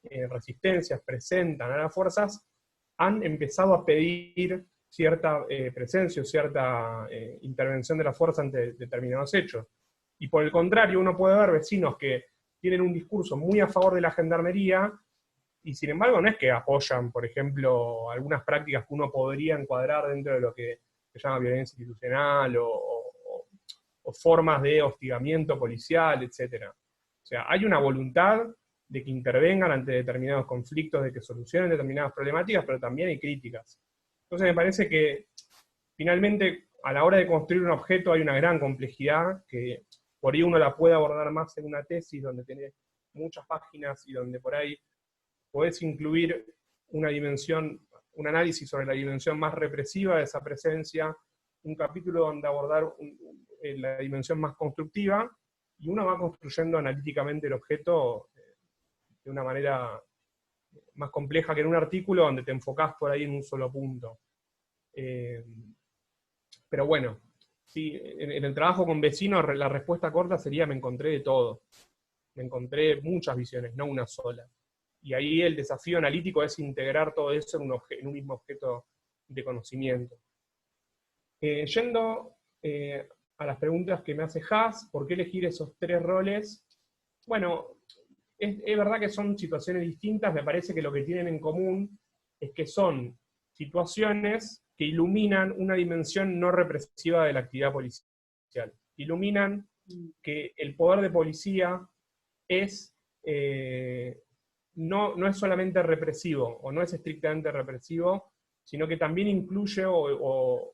resistencias presentan a las fuerzas, han empezado a pedir cierta presencia o cierta intervención de la fuerza ante determinados hechos. Y por el contrario, uno puede ver vecinos que tienen un discurso muy a favor de la gendarmería, y sin embargo no es que apoyan, por ejemplo, algunas prácticas que uno podría encuadrar dentro de lo que se llama violencia institucional o formas de hostigamiento policial, etc. O sea, hay una voluntad de que intervengan ante determinados conflictos, de que solucionen determinadas problemáticas, pero también hay críticas. Entonces me parece que finalmente a la hora de construir un objeto hay una gran complejidad, que por ahí uno la puede abordar más en una tesis donde tiene muchas páginas y donde por ahí podés incluir una dimensión, un análisis sobre la dimensión más represiva de esa presencia, un capítulo donde abordar la dimensión más constructiva, y uno va construyendo analíticamente el objeto de una manera más compleja que en un artículo donde te enfocás por ahí en un solo punto. Pero bueno, sí, en el trabajo con vecinos la respuesta corta sería: me encontré de todo. Me encontré muchas visiones, no una sola. Y ahí el desafío analítico es integrar todo eso en un mismo objeto de conocimiento. Yendo a las preguntas que me hace Has, ¿por qué elegir esos 3 roles? Bueno, es verdad que son situaciones distintas. Me parece que lo que tienen en común es que son situaciones que iluminan una dimensión no represiva de la actividad policial. Iluminan que el poder de policía es, no es solamente represivo, o no es estrictamente represivo, sino que también incluye, o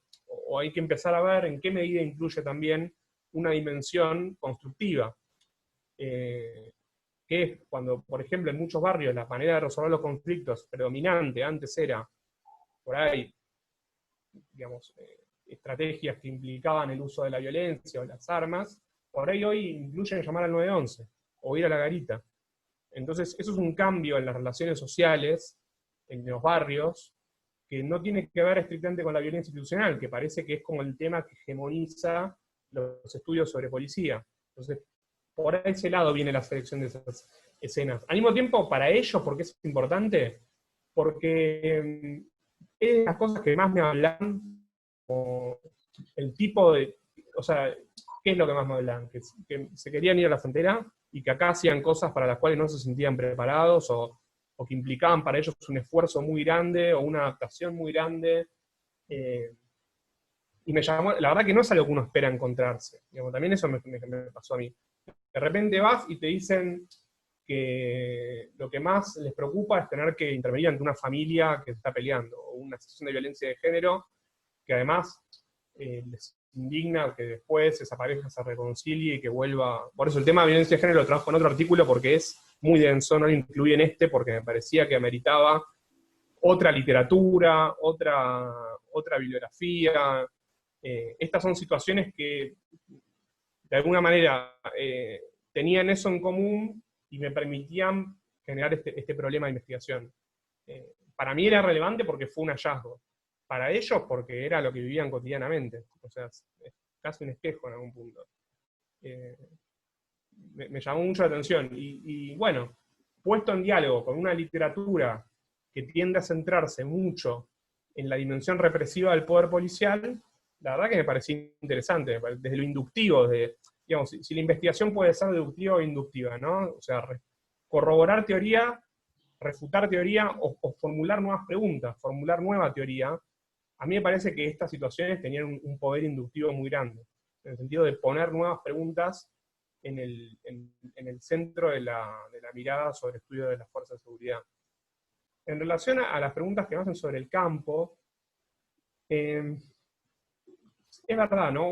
hay que empezar a ver en qué medida incluye también una dimensión constructiva. Que es cuando, por ejemplo, en muchos barrios la manera de resolver los conflictos predominante antes era, por ahí, digamos, estrategias que implicaban el uso de la violencia o las armas, por ahí hoy incluyen llamar al 911, o ir a la garita. Entonces, eso es un cambio en las relaciones sociales, en los barrios, que no tiene que ver estrictamente con la violencia institucional, que parece que es como el tema que hegemoniza los estudios sobre policía. Entonces, por ese lado viene la selección de esas escenas. Al mismo tiempo, para ellos, ¿por qué es importante? Porque es de las cosas que más me hablan, o el tipo de, o sea, ¿qué es lo que más me hablan? Que se querían ir a la frontera y que acá hacían cosas para las cuales no se sentían preparados, o que implicaban para ellos un esfuerzo muy grande, o una adaptación muy grande. Y me llamó, la verdad que no es algo que uno espera encontrarse. Digamos, también eso me pasó a mí. De repente vas y te dicen que lo que más les preocupa es tener que intervenir ante una familia que se está peleando, o una situación de violencia de género, que además les indigna que después esa pareja se reconcilie y que vuelva. Por eso el tema de violencia de género lo trabajo en otro artículo, porque es muy denso, no lo incluí en este, porque me parecía que ameritaba otra literatura, otra bibliografía. Estas son situaciones que de alguna manera tenían eso en común y me permitían generar este problema de investigación. Para mí era relevante porque fue un hallazgo. Para ellos porque era lo que vivían cotidianamente. O sea, es casi un espejo en algún punto. Me llamó mucho la atención. Y bueno, puesto en diálogo con una literatura que tiende a centrarse mucho en la dimensión represiva del poder policial, la verdad que me pareció interesante, desde lo inductivo, digamos, si la investigación puede ser deductiva o inductiva, ¿no? O sea, corroborar teoría, refutar teoría o formular nuevas preguntas, formular nueva teoría. A mí me parece que estas situaciones tenían un poder inductivo muy grande, en el sentido de poner nuevas preguntas en el centro de la mirada sobre el estudio de las fuerzas de seguridad. En relación a las preguntas que me hacen sobre el campo, es verdad, ¿no?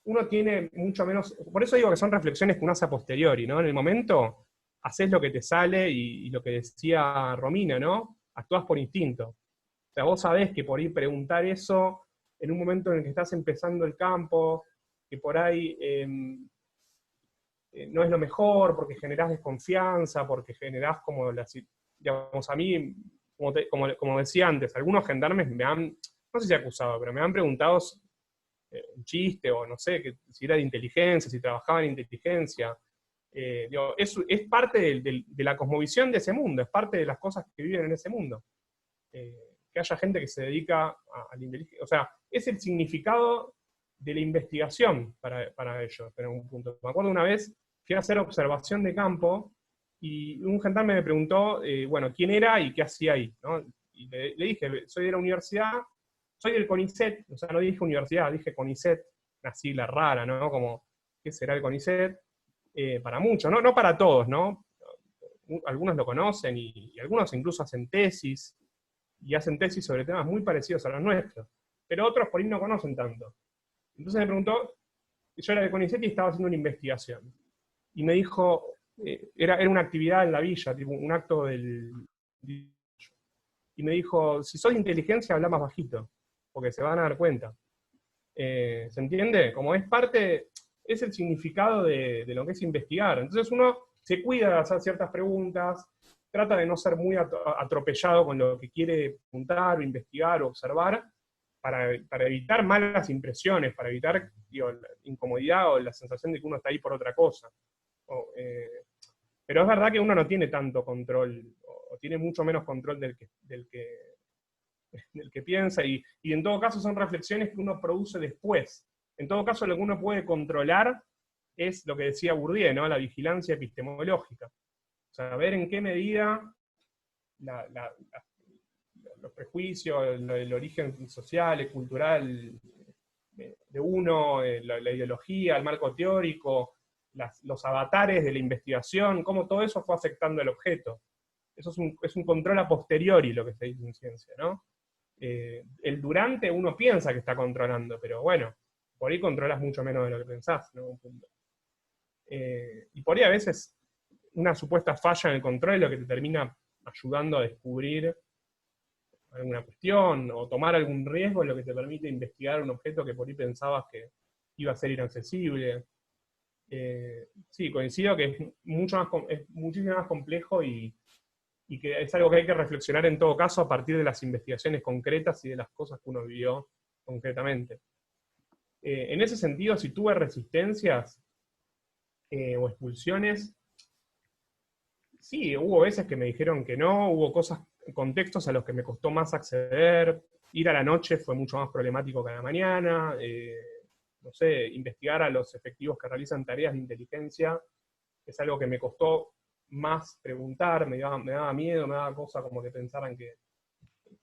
Uno tiene mucho menos, por eso digo que son reflexiones que uno hace a posteriori, ¿no? En el momento haces lo que te sale y lo que decía Romina, ¿no? Actúas por instinto. O sea, vos sabés que por ahí preguntar eso en un momento en el que estás empezando el campo, que por ahí no es lo mejor, porque generás desconfianza, porque generás como, digamos, a mí, como decía antes, algunos gendarmes me han, no sé si acusado, pero me han preguntado un chiste, o no sé, si era de inteligencia, si trabajaba en inteligencia. Digo, es parte de la cosmovisión de ese mundo, es parte de las cosas que viven en ese mundo. Que haya gente que se dedica a la inteligencia, o sea, es el significado de la investigación para ellos, en algún punto. Me acuerdo una vez, fui a hacer observación de campo, y un gendarme me preguntó, bueno, quién era y qué hacía ahí, ¿no? Y le dije, soy de la universidad, soy del CONICET, o sea, no dije universidad, dije CONICET, una sigla rara, ¿no? Como, ¿qué será el CONICET? Para muchos, ¿no? No para todos, ¿no? Algunos lo conocen y algunos incluso hacen tesis, y hacen tesis sobre temas muy parecidos a los nuestros, pero otros por ahí no conocen tanto. Entonces me preguntó, yo era de CONICET y estaba haciendo una investigación, y me dijo, era una actividad en la villa, tipo un acto y me dijo, si sos de inteligencia, habla más bajito, porque se van a dar cuenta. ¿Se entiende? Como es parte, es el significado de lo que es investigar. Entonces uno se cuida de hacer ciertas preguntas, trata de no ser muy atropellado con lo que quiere preguntar, o investigar, o observar, para evitar malas impresiones, para evitar, digo, la incomodidad o la sensación de que uno está ahí por otra cosa. Pero es verdad que uno no tiene tanto control, o tiene mucho menos control del que piensa, y en todo caso son reflexiones que uno produce después. En todo caso lo que uno puede controlar es lo que decía Bourdieu, ¿no? La vigilancia epistemológica. O sea, ver en qué medida los prejuicios, el origen social y cultural de uno, la ideología, el marco teórico, los avatares de la investigación, cómo todo eso fue afectando al objeto. Eso es un control a posteriori, lo que se dice en ciencia, ¿no? El durante uno piensa que está controlando, pero bueno, por ahí controlas mucho menos de lo que pensás, ¿no? Y por ahí a veces una supuesta falla en el control es lo que te termina ayudando a descubrir alguna cuestión, o tomar algún riesgo es lo que te permite investigar un objeto que por ahí pensabas que iba a ser inaccesible. Sí, coincido que es muchísimo más complejo, y que es algo que hay que reflexionar en todo caso a partir de las investigaciones concretas y de las cosas que uno vivió concretamente. En ese sentido, si tuve resistencias o expulsiones, sí, hubo veces que me dijeron que no, hubo contextos a los que me costó más acceder, ir a la noche fue mucho más problemático que a la mañana, no sé, investigar a los efectivos que realizan tareas de inteligencia es algo que me costó más preguntar, me daba miedo, me daba cosa como que pensaran que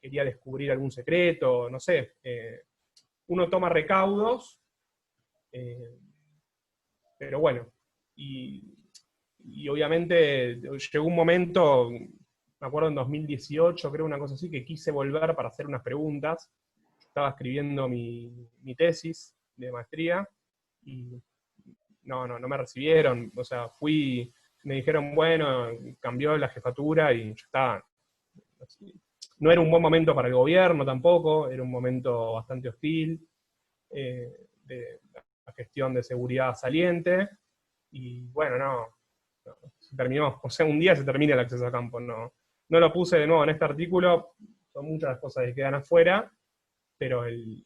quería descubrir algún secreto, no sé. Uno toma recaudos, pero bueno, y obviamente llegó un momento, me acuerdo en 2018, creo, una cosa así, que quise volver para hacer unas preguntas. Estaba escribiendo mi tesis de maestría, y no me recibieron, o sea, me dijeron, bueno, cambió la jefatura y ya está. No era un buen momento para el gobierno tampoco, era un momento bastante hostil, de la gestión de seguridad saliente, y bueno, no, se terminó, o sea, un día se termina el acceso a campo, no lo puse de nuevo en este artículo, son muchas las cosas que quedan afuera, pero el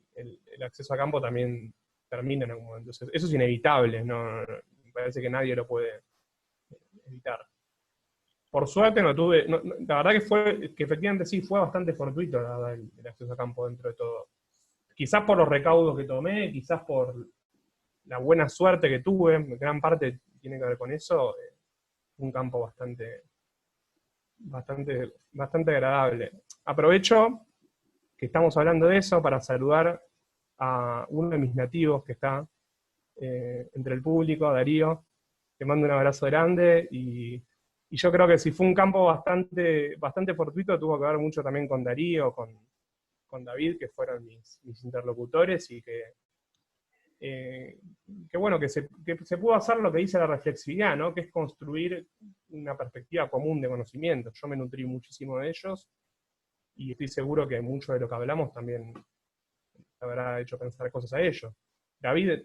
acceso a campo también termina en algún momento. Eso es inevitable, me parece que nadie lo puede evitar. Por suerte no tuve, la verdad que efectivamente sí, fue bastante fortuito el acceso a campo dentro de todo. Quizás por los recaudos que tomé, quizás por la buena suerte que tuve, gran parte tiene que ver con eso, un campo bastante agradable. Aprovecho que estamos hablando de eso para saludar a uno de mis nativos que está entre el público, a Darío. Te mando un abrazo grande, y yo creo que si fue un campo bastante fortuito, tuvo que ver mucho también con Darío, con David, que fueron mis interlocutores, y que bueno, que se pudo hacer lo que dice la reflexividad, ¿no? Que es construir una perspectiva común de conocimiento. Yo me nutrí muchísimo de ellos, y estoy seguro que mucho de lo que hablamos también habrá hecho pensar cosas a ellos. David,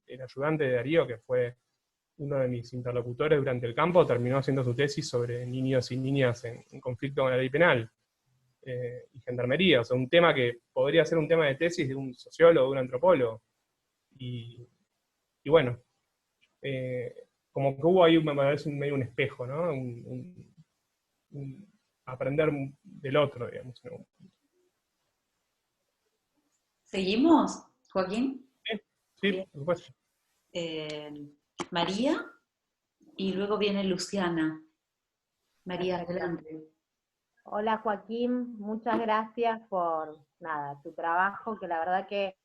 el ayudante de Darío, que fue uno de mis interlocutores durante el campo, terminó haciendo su tesis sobre niños y niñas en conflicto con la ley penal y gendarmería, o sea, un tema que podría ser un tema de tesis de un sociólogo, de un antropólogo. Y bueno, como que hubo ahí, me parece, medio un espejo, ¿no? Un aprender del otro, digamos. ¿Seguimos, Joaquín? Sí, por supuesto. María, y luego viene Luciana. María, adelante. Hola Joaquín, muchas gracias por tu trabajo, que la verdad que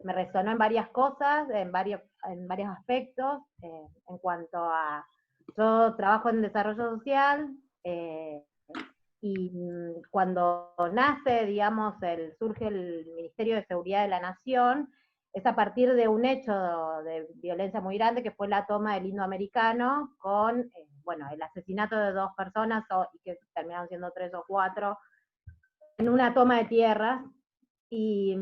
me resonó en varias cosas, en varios aspectos, en cuanto a, yo trabajo en desarrollo social, y cuando nace, digamos, surge el Ministerio de Seguridad de la Nación, es a partir de un hecho de violencia muy grande, que fue la toma del Lindo Americano, con, el asesinato de 2 personas, y que terminaron siendo 3 o 4, en una toma de tierras, y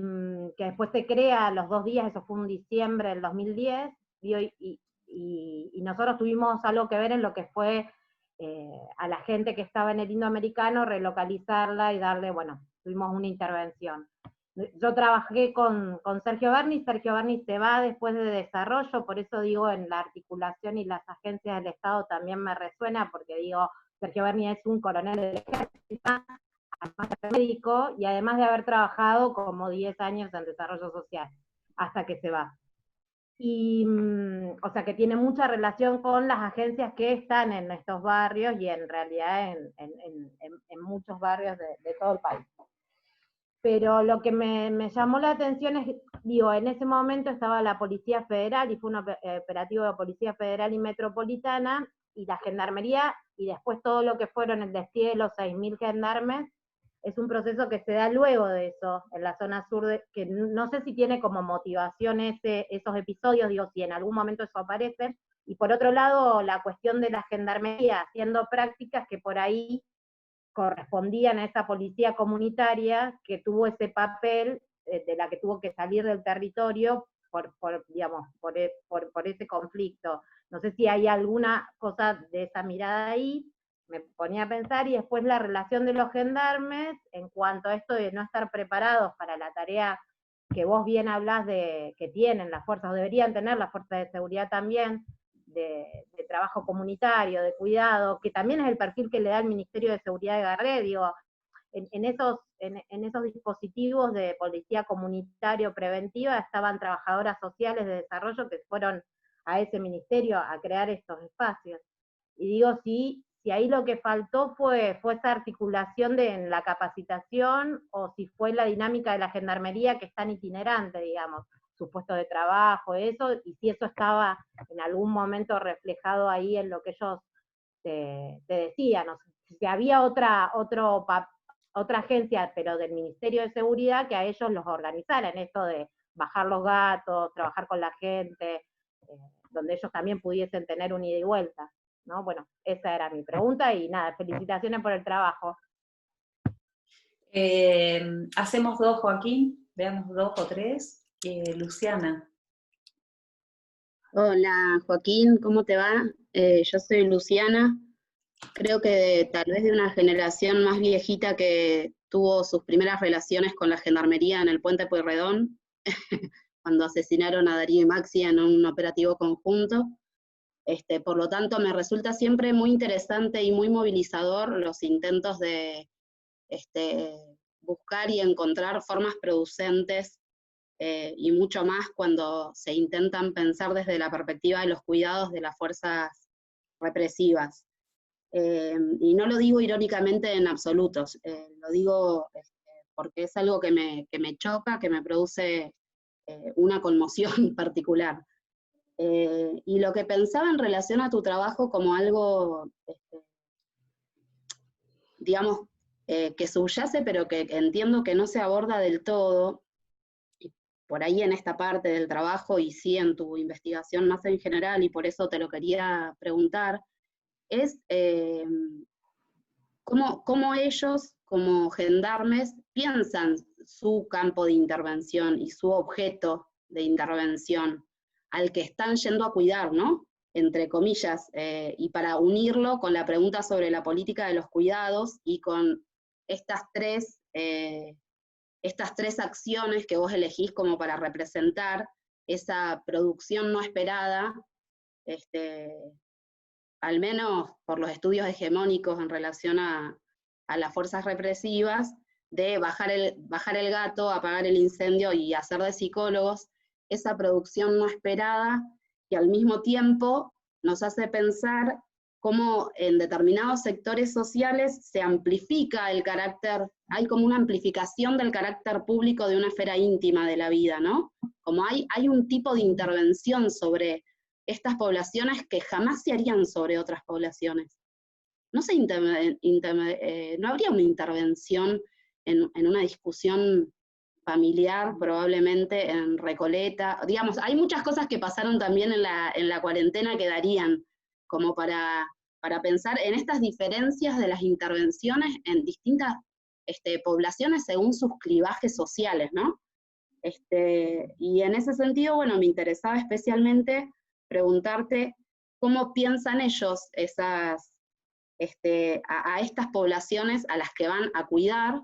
que después se crea a los 2 días, eso fue un diciembre del 2010, y nosotros tuvimos algo que ver en lo que fue a la gente que estaba en el Lindo Americano, relocalizarla y darle, tuvimos una intervención. Yo trabajé con Sergio Berni se va después de desarrollo, por eso digo, en la articulación y las agencias del Estado también me resuena, porque digo, Sergio Berni es un coronel del ejército, además de médico, y además de haber trabajado como 10 años en desarrollo social, hasta que se va. Y, o sea, que tiene mucha relación con las agencias que están en estos barrios, y en realidad en muchos barrios de todo el país. Pero lo que me llamó la atención es, digo, en ese momento estaba la Policía Federal, y fue un operativo de Policía Federal y Metropolitana, y la Gendarmería, y después todo lo que fueron el despliegue de los 6.000 gendarmes, es un proceso que se da luego de eso, en la zona sur, que no sé si tiene como motivación esos episodios, digo, si en algún momento eso aparece, y por otro lado, la cuestión de la Gendarmería haciendo prácticas que por ahí correspondían a esa policía comunitaria que tuvo ese papel, de la que tuvo que salir del territorio por ese conflicto. No sé si hay alguna cosa de esa mirada ahí, me ponía a pensar, y después la relación de los gendarmes en cuanto a esto de no estar preparados para la tarea que vos bien hablás de que tienen las fuerzas, o deberían tener las fuerzas de seguridad también, de trabajo comunitario, de cuidado, que también es el perfil que le da el Ministerio de Seguridad de Garré, digo, en esos dispositivos de policía comunitario preventiva estaban trabajadoras sociales de desarrollo que fueron a ese ministerio a crear estos espacios. Y digo, si ahí lo que faltó fue esa articulación en la capacitación, o si fue la dinámica de la gendarmería, que es tan itinerante, digamos, su puesto de trabajo, eso, y si eso estaba en algún momento reflejado ahí en lo que ellos te decían, o sea, si había otra agencia, pero del Ministerio de Seguridad, que a ellos los organizara en esto de bajar los gatos, trabajar con la gente, donde ellos también pudiesen tener un ida y vuelta, ¿no? Bueno, esa era mi pregunta, y nada, felicitaciones por el trabajo. Hacemos 2, Joaquín, veamos 2 o 3. Luciana. Hola Joaquín, ¿cómo te va? Yo soy Luciana, creo que tal vez de una generación más viejita que tuvo sus primeras relaciones con la Gendarmería en el Puente Pueyrredón, cuando asesinaron a Darío y Maxi en un operativo conjunto. Por lo tanto, me resulta siempre muy interesante y muy movilizador los intentos de buscar y encontrar formas producentes y mucho más cuando se intentan pensar desde la perspectiva de los cuidados de las fuerzas represivas. Y no lo digo irónicamente en absolutos, lo digo porque es algo que me choca, que me produce una conmoción particular. Y lo que pensaba en relación a tu trabajo como algo, digamos, que subyace, pero que entiendo que no se aborda del todo, y por ahí en esta parte del trabajo, y sí en tu investigación más en general, y por eso te lo quería preguntar, es cómo ellos, como gendarmes, piensan su campo de intervención y su objeto de intervención al que están yendo a cuidar, ¿no? Entre comillas, y para unirlo con la pregunta sobre la política de los cuidados y con estas tres acciones que vos elegís como para representar esa producción no esperada, al menos por los estudios hegemónicos en relación a las fuerzas represivas, de bajar el gato, apagar el incendio y hacer de psicólogos, esa producción no esperada, que al mismo tiempo nos hace pensar cómo en determinados sectores sociales se amplifica el carácter, hay como una amplificación del carácter público de una esfera íntima de la vida, ¿no? Como hay un tipo de intervención sobre estas poblaciones que jamás se harían sobre otras poblaciones. No habría una intervención en una discusión familiar, probablemente en Recoleta. Digamos, hay muchas cosas que pasaron también en la cuarentena que darían como para pensar en estas diferencias de las intervenciones en distintas poblaciones según sus clivajes sociales, ¿no? Y en ese sentido, bueno, me interesaba especialmente preguntarte cómo piensan ellos a estas poblaciones a las que van a cuidar,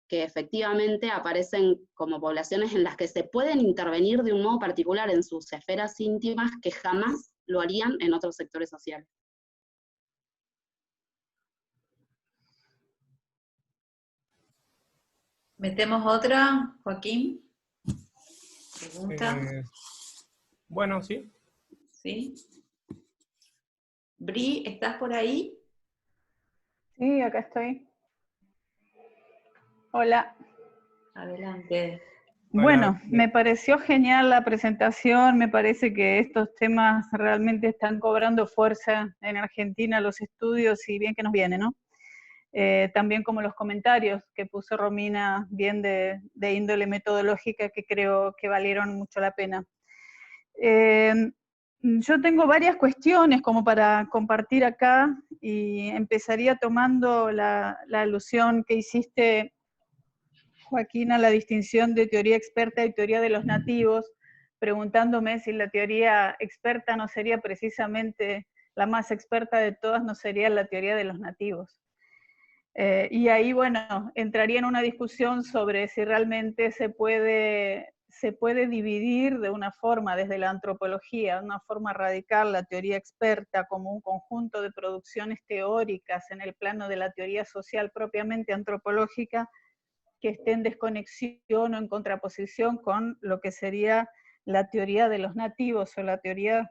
que efectivamente aparecen como poblaciones en las que se pueden intervenir de un modo particular en sus esferas íntimas que jamás lo harían en otros sectores sociales. ¿Metemos otra, Joaquín? ¿Pregunta? Bueno, sí. ¿Sí? Bri, ¿estás por ahí? Sí, acá estoy. Hola. Adelante. Bueno, me pareció genial la presentación, me parece que estos temas realmente están cobrando fuerza en Argentina, los estudios, y bien que nos viene, ¿no? También como los comentarios que puso Romina, bien de índole metodológica, que creo que valieron mucho la pena. Yo tengo varias cuestiones como para compartir acá, y empezaría tomando la alusión que hiciste, Joaquín, a la distinción de teoría experta y teoría de los nativos, preguntándome si la teoría experta no sería precisamente la más experta de todas, no sería la teoría de los nativos. Y ahí, bueno, entraría en una discusión sobre si realmente se puede dividir de una forma, desde la antropología, de una forma radical, la teoría experta como un conjunto de producciones teóricas en el plano de la teoría social propiamente antropológica, que esté en desconexión o en contraposición con lo que sería la teoría de los nativos o las teorías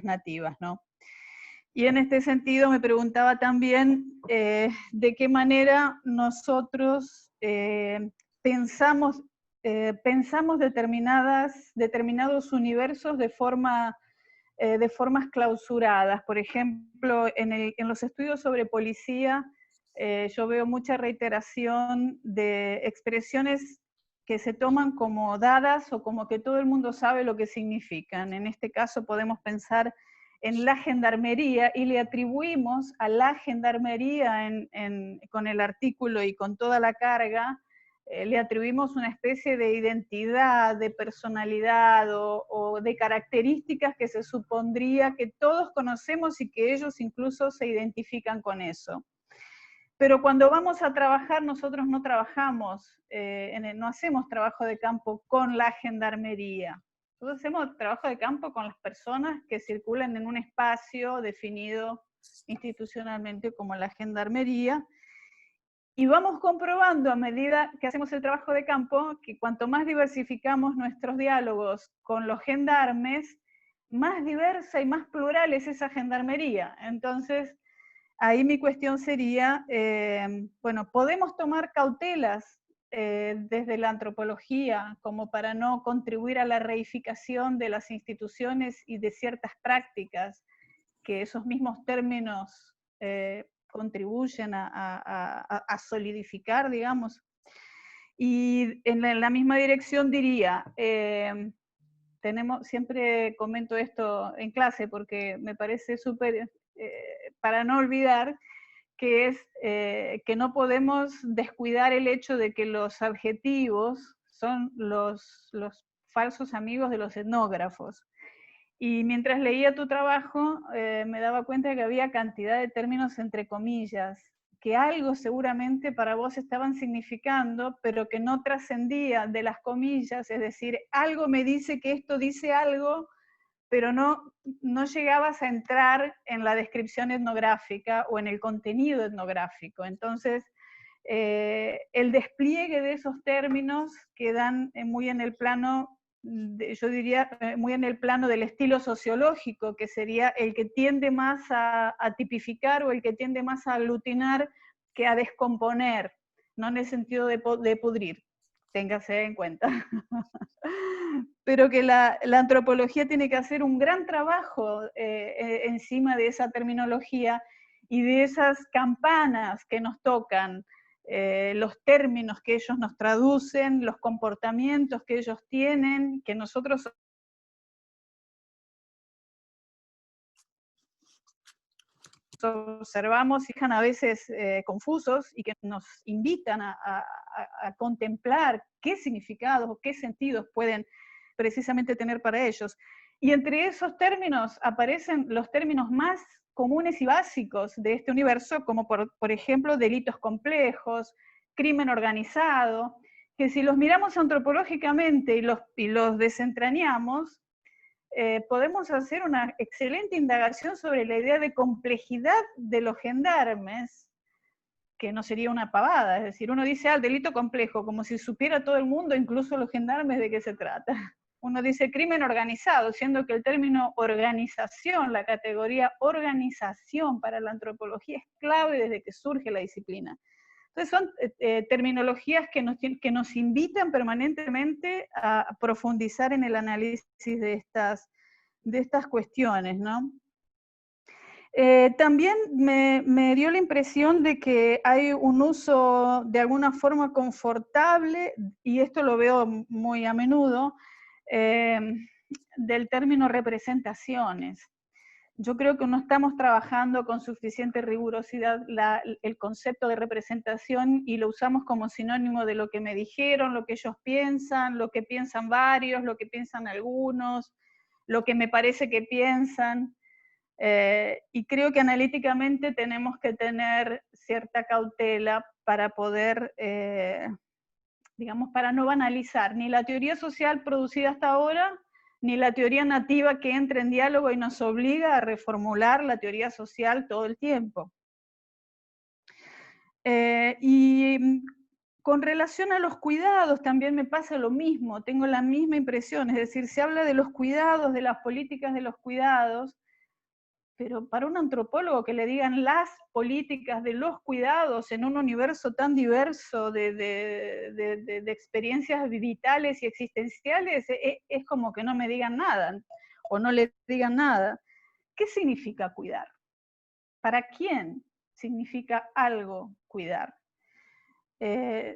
nativas, ¿no? Y en este sentido me preguntaba también de qué manera nosotros pensamos determinados universos de formas clausuradas. Por ejemplo, en los estudios sobre policía, yo veo mucha reiteración de expresiones que se toman como dadas o como que todo el mundo sabe lo que significan. En este caso podemos pensar en la gendarmería y le atribuimos a la gendarmería con el artículo y con toda la carga, le atribuimos una especie de identidad, de personalidad o de características que se supondría que todos conocemos y que ellos incluso se identifican con eso. Pero cuando vamos a trabajar, nosotros no trabajamos, no hacemos trabajo de campo con la gendarmería. Nosotros hacemos trabajo de campo con las personas que circulan en un espacio definido institucionalmente como la gendarmería, Y vamos comprobando a medida que hacemos el trabajo de campo que cuanto más diversificamos nuestros diálogos con los gendarmes, más diversa y más plural es esa gendarmería. Entonces, ahí mi cuestión sería, bueno, ¿podemos tomar cautelas desde la antropología como para no contribuir a la reificación de las instituciones y de ciertas prácticas que esos mismos términos contribuyen a solidificar, digamos? Y en la misma dirección diría, siempre comento esto en clase porque me parece súper, para no olvidar, que es que no podemos descuidar el hecho de que los adjetivos son los falsos amigos de los etnógrafos. Y mientras leía tu trabajo, me daba cuenta de que había cantidad de términos entre comillas, que algo seguramente para vos estaban significando, pero que no trascendía de las comillas, es decir, algo me dice que esto dice algo, pero no llegabas a entrar en la descripción etnográfica o en el contenido etnográfico. Entonces, el despliegue de esos términos quedan muy en el plano, yo diría, muy en el plano del estilo sociológico, que sería el que tiende más a tipificar o el que tiende más a aglutinar que a descomponer, no en el sentido de pudrir, téngase en cuenta. Pero que la antropología tiene que hacer un gran trabajo encima de esa terminología y de esas campanas que nos tocan, los términos que ellos nos traducen, los comportamientos que ellos tienen, que nosotros observamos y dejan a veces confusos y que nos invitan a contemplar qué significados, qué sentidos pueden precisamente tener para ellos. Y entre esos términos aparecen los términos más comunes y básicos de este universo, como por ejemplo delitos complejos, crimen organizado, que si los miramos antropológicamente y los desentrañamos, podemos hacer una excelente indagación sobre la idea de complejidad de los gendarmes, que no sería una pavada, es decir, uno dice, delito complejo, como si supiera todo el mundo, incluso los gendarmes, de qué se trata. Uno dice crimen organizado, siendo que el término organización, la categoría organización para la antropología es clave desde que surge la disciplina. Entonces son terminologías que nos invitan permanentemente a profundizar en el análisis de estas cuestiones, ¿no? También me dio la impresión de que hay un uso de alguna forma confortable, y esto lo veo muy a menudo, del término representaciones. Yo creo que no estamos trabajando con suficiente rigurosidad el concepto de representación y lo usamos como sinónimo de lo que me dijeron, lo que ellos piensan, lo que piensan varios, lo que piensan algunos, lo que me parece que piensan. Y creo que analíticamente tenemos que tener cierta cautela para poder, digamos, para no banalizar ni la teoría social producida hasta ahora, ni la teoría nativa que entra en diálogo y nos obliga a reformular la teoría social todo el tiempo. Y con relación a los cuidados también me pasa lo mismo, tengo la misma impresión, es decir, se habla de los cuidados, de las políticas de los cuidados, pero para un antropólogo que le digan las políticas de los cuidados en un universo tan diverso de experiencias vitales y existenciales, es como que no me digan nada, o no le digan nada. ¿Qué significa cuidar? ¿Para quién significa algo cuidar?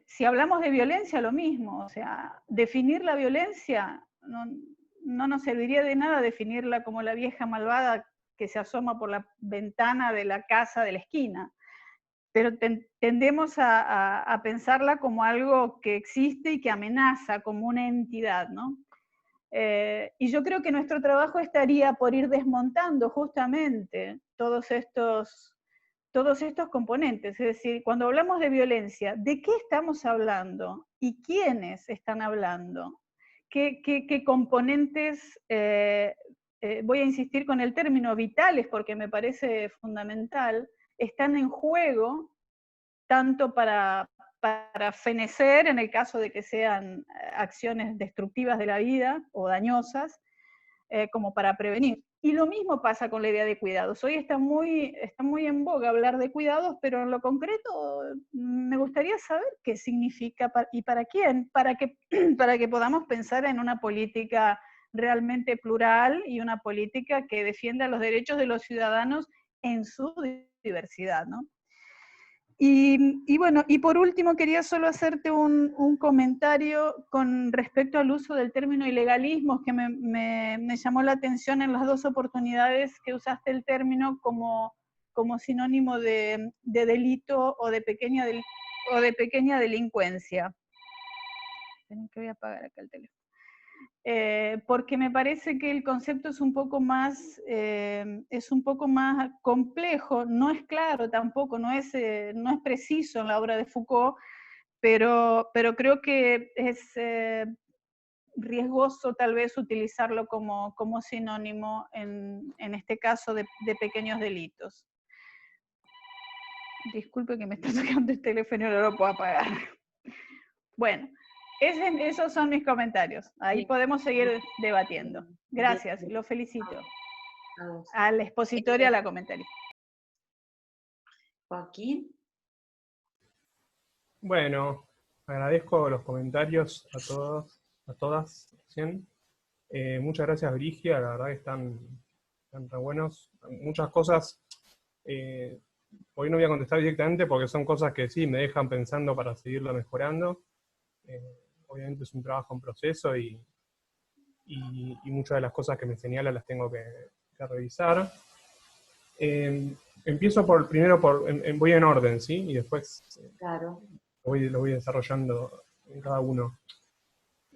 Si hablamos de violencia, lo mismo, o sea, definir la violencia, no nos serviría de nada definirla como la vieja malvada que se asoma por la ventana de la casa de la esquina, pero tendemos a pensarla como algo que existe y que amenaza, como una entidad, ¿no? Y yo creo que nuestro trabajo estaría por ir desmontando justamente todos estos componentes, es decir, cuando hablamos de violencia, ¿de qué estamos hablando? ¿Y quiénes están hablando? ¿Qué componentes, voy a insistir con el término vitales porque me parece fundamental, están en juego tanto para fenecer en el caso de que sean acciones destructivas de la vida o dañosas, como para prevenir. Y lo mismo pasa con la idea de cuidados. Hoy está muy en boga hablar de cuidados, pero en lo concreto me gustaría saber qué significa y para quién, para que podamos pensar en una política realmente plural y una política que defienda los derechos de los ciudadanos en su diversidad, ¿no? Y bueno, y por último quería solo hacerte un comentario con respecto al uso del término ilegalismos, que me llamó la atención en las dos oportunidades que usaste el término como sinónimo de delito o de pequeña delincuencia. Esperen que voy a apagar acá el teléfono. Porque me parece que el concepto es un poco más complejo, no es claro tampoco, no es preciso en la obra de Foucault, pero creo que es riesgoso tal vez utilizarlo como sinónimo en este caso de pequeños delitos. Disculpe que me está tocando el teléfono y no lo puedo apagar. Bueno. Esos son mis comentarios. Ahí podemos seguir debatiendo. Gracias, lo felicito. Al expositor y a la comentarista. Joaquín. Bueno, agradezco los comentarios a todos, a todas. Muchas gracias, Brigia, la verdad que están re buenos. Muchas cosas, hoy no voy a contestar directamente porque son cosas que sí me dejan pensando para seguirlo mejorando. Obviamente es un trabajo en proceso y muchas de las cosas que me señala las tengo que revisar. Empiezo voy en orden, ¿sí? Y después claro. lo voy desarrollando en cada uno.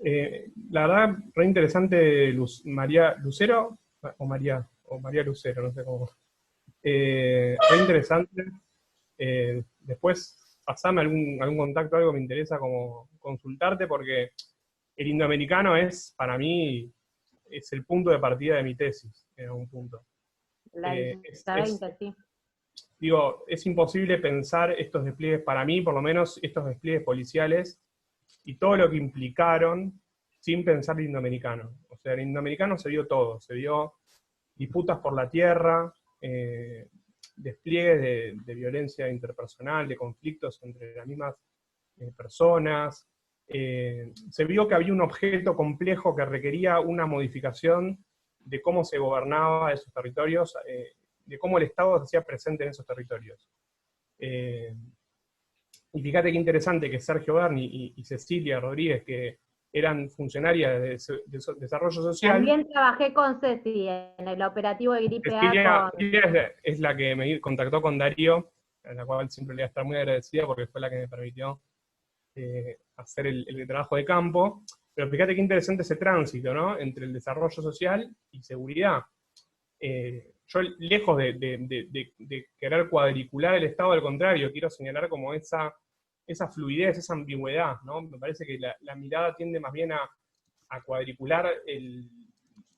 La verdad, re interesante María Lucero, o María Lucero, no sé cómo. Re interesante. Después pasame algún contacto, algo me interesa como consultarte, porque el indoamericano para mí, es el punto de partida de mi tesis, en algún punto. La 20, sí. Digo, es imposible pensar estos despliegues, para mí por lo menos, estos despliegues policiales, y todo lo que implicaron, sin pensar el indoamericano. O sea, el indoamericano se vio todo, se vio disputas por la tierra, despliegues de violencia interpersonal, de conflictos entre las mismas personas. Se vio que había un objeto complejo que requería una modificación de cómo se gobernaba esos territorios, de cómo el Estado se hacía presente en esos territorios. Y fíjate qué interesante que Sergio Berni y Cecilia Rodríguez, que eran funcionarias de desarrollo social. También trabajé con Ceci en el operativo de gripe Cecilia A. Es la que me contactó con Darío, a la cual siempre le voy a estar muy agradecida porque fue la que me permitió hacer el trabajo de campo. Pero fíjate qué interesante ese tránsito, ¿no? Entre el desarrollo social y seguridad. Yo, lejos de querer cuadricular el Estado, al contrario, quiero señalar como esa fluidez, esa ambigüedad, ¿no? Me parece que la mirada tiende más bien a cuadricular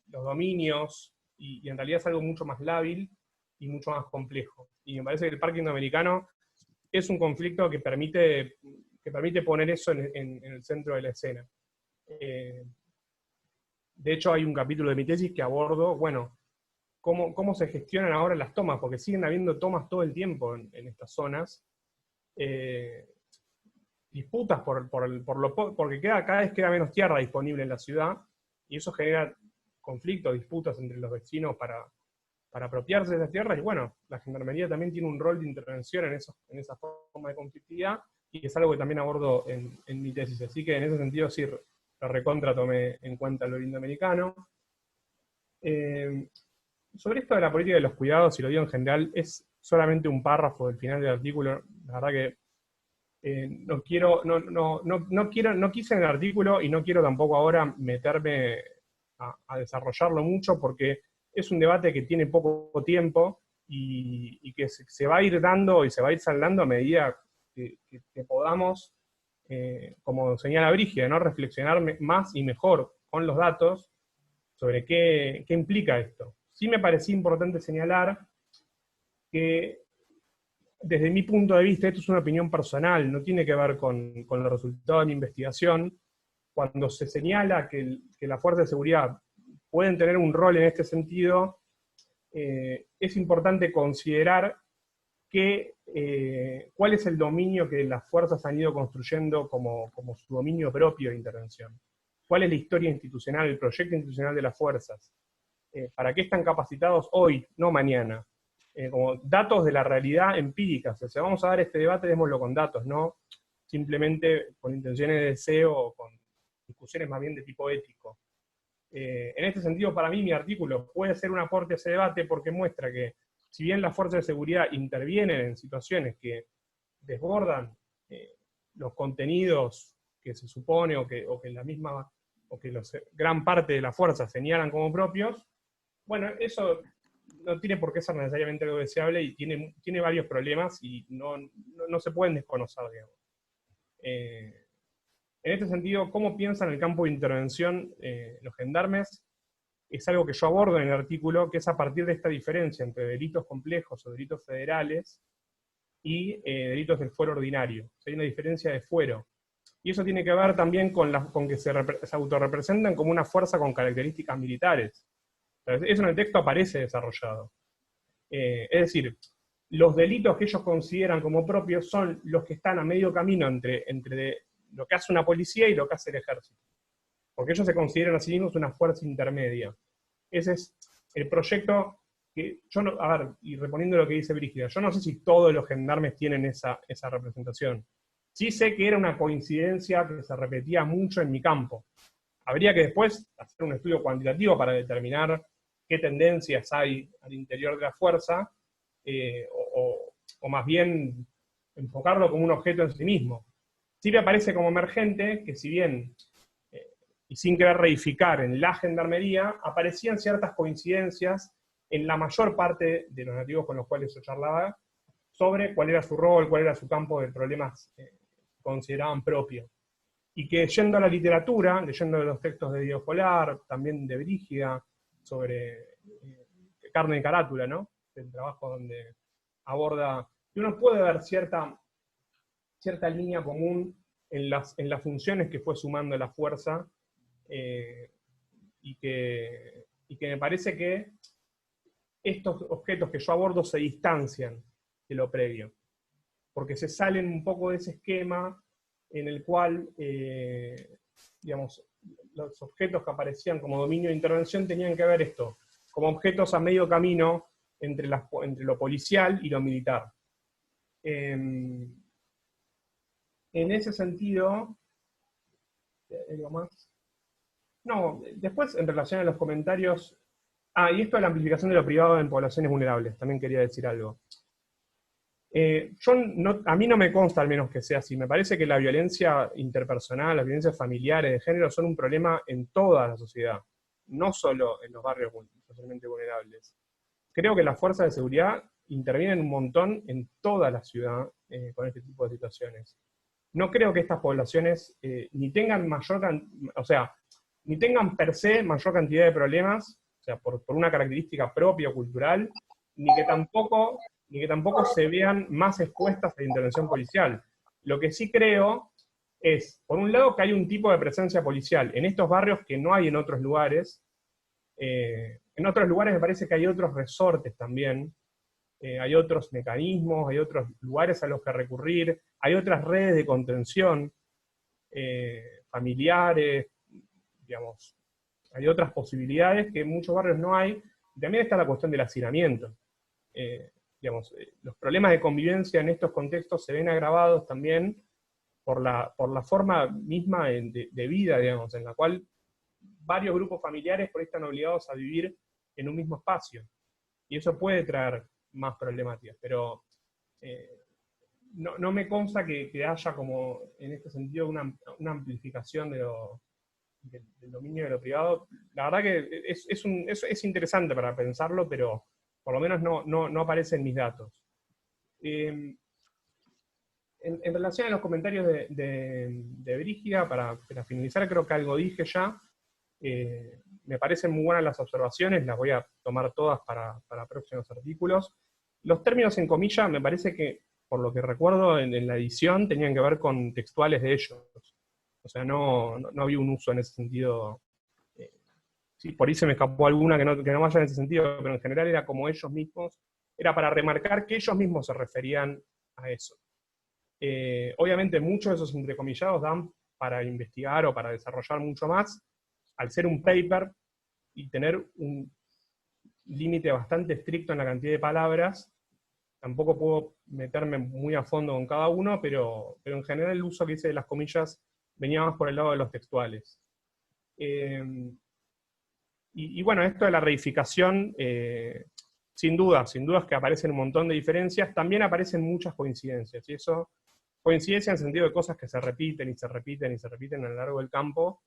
los dominios, y en realidad es algo mucho más lábil y mucho más complejo. Y me parece que el parque indoamericano es un conflicto que permite poner eso en el centro de la escena. De hecho, hay un capítulo de mi tesis que abordo, bueno, cómo se gestionan ahora las tomas, porque siguen habiendo tomas todo el tiempo en estas zonas. Disputas porque cada vez queda menos tierra disponible en la ciudad, y eso genera conflictos, disputas entre los vecinos para apropiarse de esas tierras, y bueno, la gendarmería también tiene un rol de intervención en esa forma de conflictividad, y es algo que también abordo en mi tesis, así que en ese sentido sí, la recontra tomé en cuenta lo indoamericano. Sobre esto de la política de los cuidados, y lo digo en general, es solamente un párrafo del final del artículo, la verdad que no quise en el artículo, y no quiero tampoco ahora meterme a desarrollarlo mucho, porque es un debate que tiene poco tiempo, y que se va a ir dando y se va a ir saldando a medida que podamos, como señala Brigia, ¿no? Reflexionar más y mejor con los datos sobre qué implica esto. Sí me parecía importante señalar que desde mi punto de vista, esto es una opinión personal, no tiene que ver con los resultados de mi investigación, cuando se señala que las fuerzas de seguridad pueden tener un rol en este sentido, es importante considerar cuál es el dominio que las fuerzas han ido construyendo como su dominio propio de intervención. ¿Cuál es la historia institucional, el proyecto institucional de las fuerzas? ¿Para qué están capacitados hoy, no mañana? Como datos de la realidad empírica. O sea, vamos a dar este debate, démoslo con datos, no simplemente con intenciones de deseo o con discusiones más bien de tipo ético. En este sentido, para mí, mi artículo puede ser un aporte a ese debate porque muestra que, si bien las fuerzas de seguridad intervienen en situaciones que desbordan los contenidos que se supone o que gran parte de las fuerzas señalan como propios, bueno, eso no tiene por qué ser necesariamente algo deseable y tiene varios problemas y no se pueden desconocer, digamos. En este sentido, ¿cómo piensan el campo de intervención los gendarmes? Es algo que yo abordo en el artículo, que es a partir de esta diferencia entre delitos complejos o delitos federales y delitos del fuero ordinario. O sea, hay una diferencia de fuero. Y eso tiene que ver también con que se autorrepresentan como una fuerza con características militares. Eso en el texto aparece desarrollado. Es decir, los delitos que ellos consideran como propios son los que están a medio camino entre lo que hace una policía y lo que hace el ejército. Porque ellos se consideran a sí mismos una fuerza intermedia. Ese es el proyecto que yo no, a ver, y reponiendo lo que dice Brígida, yo no sé si todos los gendarmes tienen esa representación. Sí sé que era una coincidencia que se repetía mucho en mi campo. Habría que después hacer un estudio cuantitativo para determinar qué tendencias hay al interior de la fuerza, o más bien enfocarlo como un objeto en sí mismo. Sí me parece como emergente que, si bien, y sin querer reificar en la gendarmería, aparecían ciertas coincidencias en la mayor parte de los nativos con los cuales yo charlaba, sobre cuál era su rol, cuál era su campo de problemas que consideraban propio. Y que yendo a la literatura, leyendo los textos de Diego Polar, también de Brígida, sobre Carne de Carátula, ¿no? El trabajo donde aborda, y uno puede ver cierta línea común en las funciones que fue sumando la fuerza, y que me parece que estos objetos que yo abordo se distancian de lo previo, porque se salen un poco de ese esquema en el cual, digamos, los objetos que aparecían como dominio de intervención tenían que ver esto, como objetos a medio camino entre lo policial y lo militar. En ese sentido, ¿algo más? No, después en relación a los comentarios, y esto de la amplificación de lo privado en poblaciones vulnerables, también quería decir algo. A mí no me consta al menos que sea así. Me parece que la violencia interpersonal, las violencias familiares de género son un problema en toda la sociedad, no solo en los barrios socialmente vulnerables. Creo que las fuerzas de seguridad intervienen un montón en toda la ciudad con este tipo de situaciones. No creo que estas poblaciones ni tengan ni tengan per se mayor cantidad de problemas, o sea, por una característica propia o cultural, ni que tampoco se vean más expuestas a la intervención policial. Lo que sí creo es, por un lado, que hay un tipo de presencia policial en estos barrios que no hay en otros lugares. En otros lugares me parece que hay otros resortes también, hay otros mecanismos, hay otros lugares a los que recurrir, hay otras redes de contención familiares, digamos, hay otras posibilidades que en muchos barrios no hay. Y también está la cuestión del hacinamiento. Digamos, los problemas de convivencia en estos contextos se ven agravados también por la forma misma de vida, digamos, en la cual varios grupos familiares por ahí están obligados a vivir en un mismo espacio. Y eso puede traer más problemáticas, pero no me consta que haya como, en este sentido, una amplificación del dominio de lo privado. La verdad que es interesante para pensarlo, pero por lo menos no aparece en mis datos. En relación a los comentarios de Brígida, para finalizar, creo que algo dije ya. Me parecen muy buenas las observaciones, las voy a tomar todas para próximos artículos. Los términos en comillas me parece que por lo que recuerdo en la edición, tenían que ver con textuales de ellos. O sea, no había un uso en ese sentido. Sí, por ahí se me escapó alguna que no vaya en ese sentido, pero en general era como ellos mismos, era para remarcar que ellos mismos se referían a eso. Obviamente muchos de esos entrecomillados dan para investigar o para desarrollar mucho más, al ser un paper y tener un límite bastante estricto en la cantidad de palabras. Tampoco puedo meterme muy a fondo con cada uno, pero en general el uso que hice de las comillas venía más por el lado de los textuales. Y bueno, esto de la reificación, sin dudas que aparecen un montón de diferencias, también aparecen muchas coincidencias, y eso, coincidencia en el sentido de cosas que se repiten y se repiten y se repiten a lo largo del campo,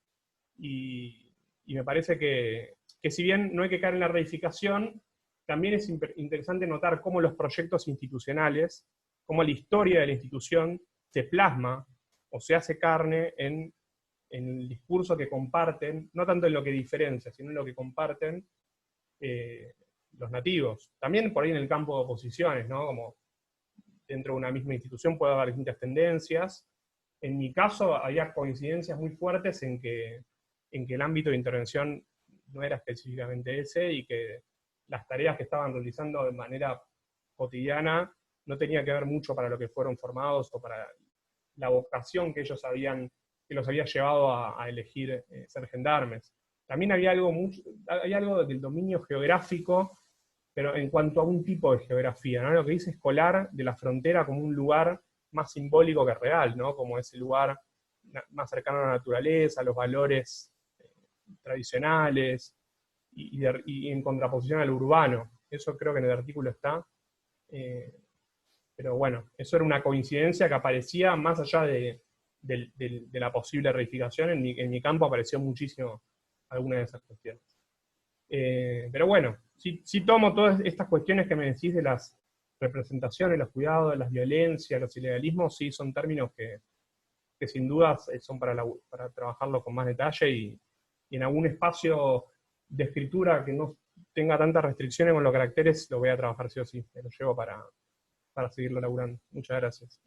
y me parece que si bien no hay que caer en la reificación, también es interesante notar cómo los proyectos institucionales, cómo la historia de la institución se plasma o se hace carne en el discurso que comparten, no tanto en lo que diferencia, sino en lo que comparten los nativos. También por ahí en el campo de oposiciones, ¿no? Como dentro de una misma institución puede haber distintas tendencias. En mi caso había coincidencias muy fuertes en que el ámbito de intervención no era específicamente ese, y que las tareas que estaban realizando de manera cotidiana no tenía que ver mucho para lo que fueron formados o para la vocación que ellos que los había llevado a elegir ser gendarmes. También había algo del dominio geográfico, pero en cuanto a un tipo de geografía, ¿no? Lo que dice escolar de la frontera como un lugar más simbólico que real, ¿no? Como ese lugar más cercano a la naturaleza, a los valores tradicionales, y en contraposición al urbano. Eso creo que en el artículo está. Pero bueno, eso era una coincidencia que aparecía más allá de la posible reificación. En mi campo apareció muchísimo alguna de esas cuestiones. Pero bueno, sí tomo todas estas cuestiones que me decís de las representaciones, los cuidados, de las violencias, los ilegalismos, sí son términos que sin dudas son para trabajarlo con más detalle, y en algún espacio de escritura que no tenga tantas restricciones con los caracteres, lo voy a trabajar sí o sí, me lo llevo para seguirlo laburando. Muchas gracias.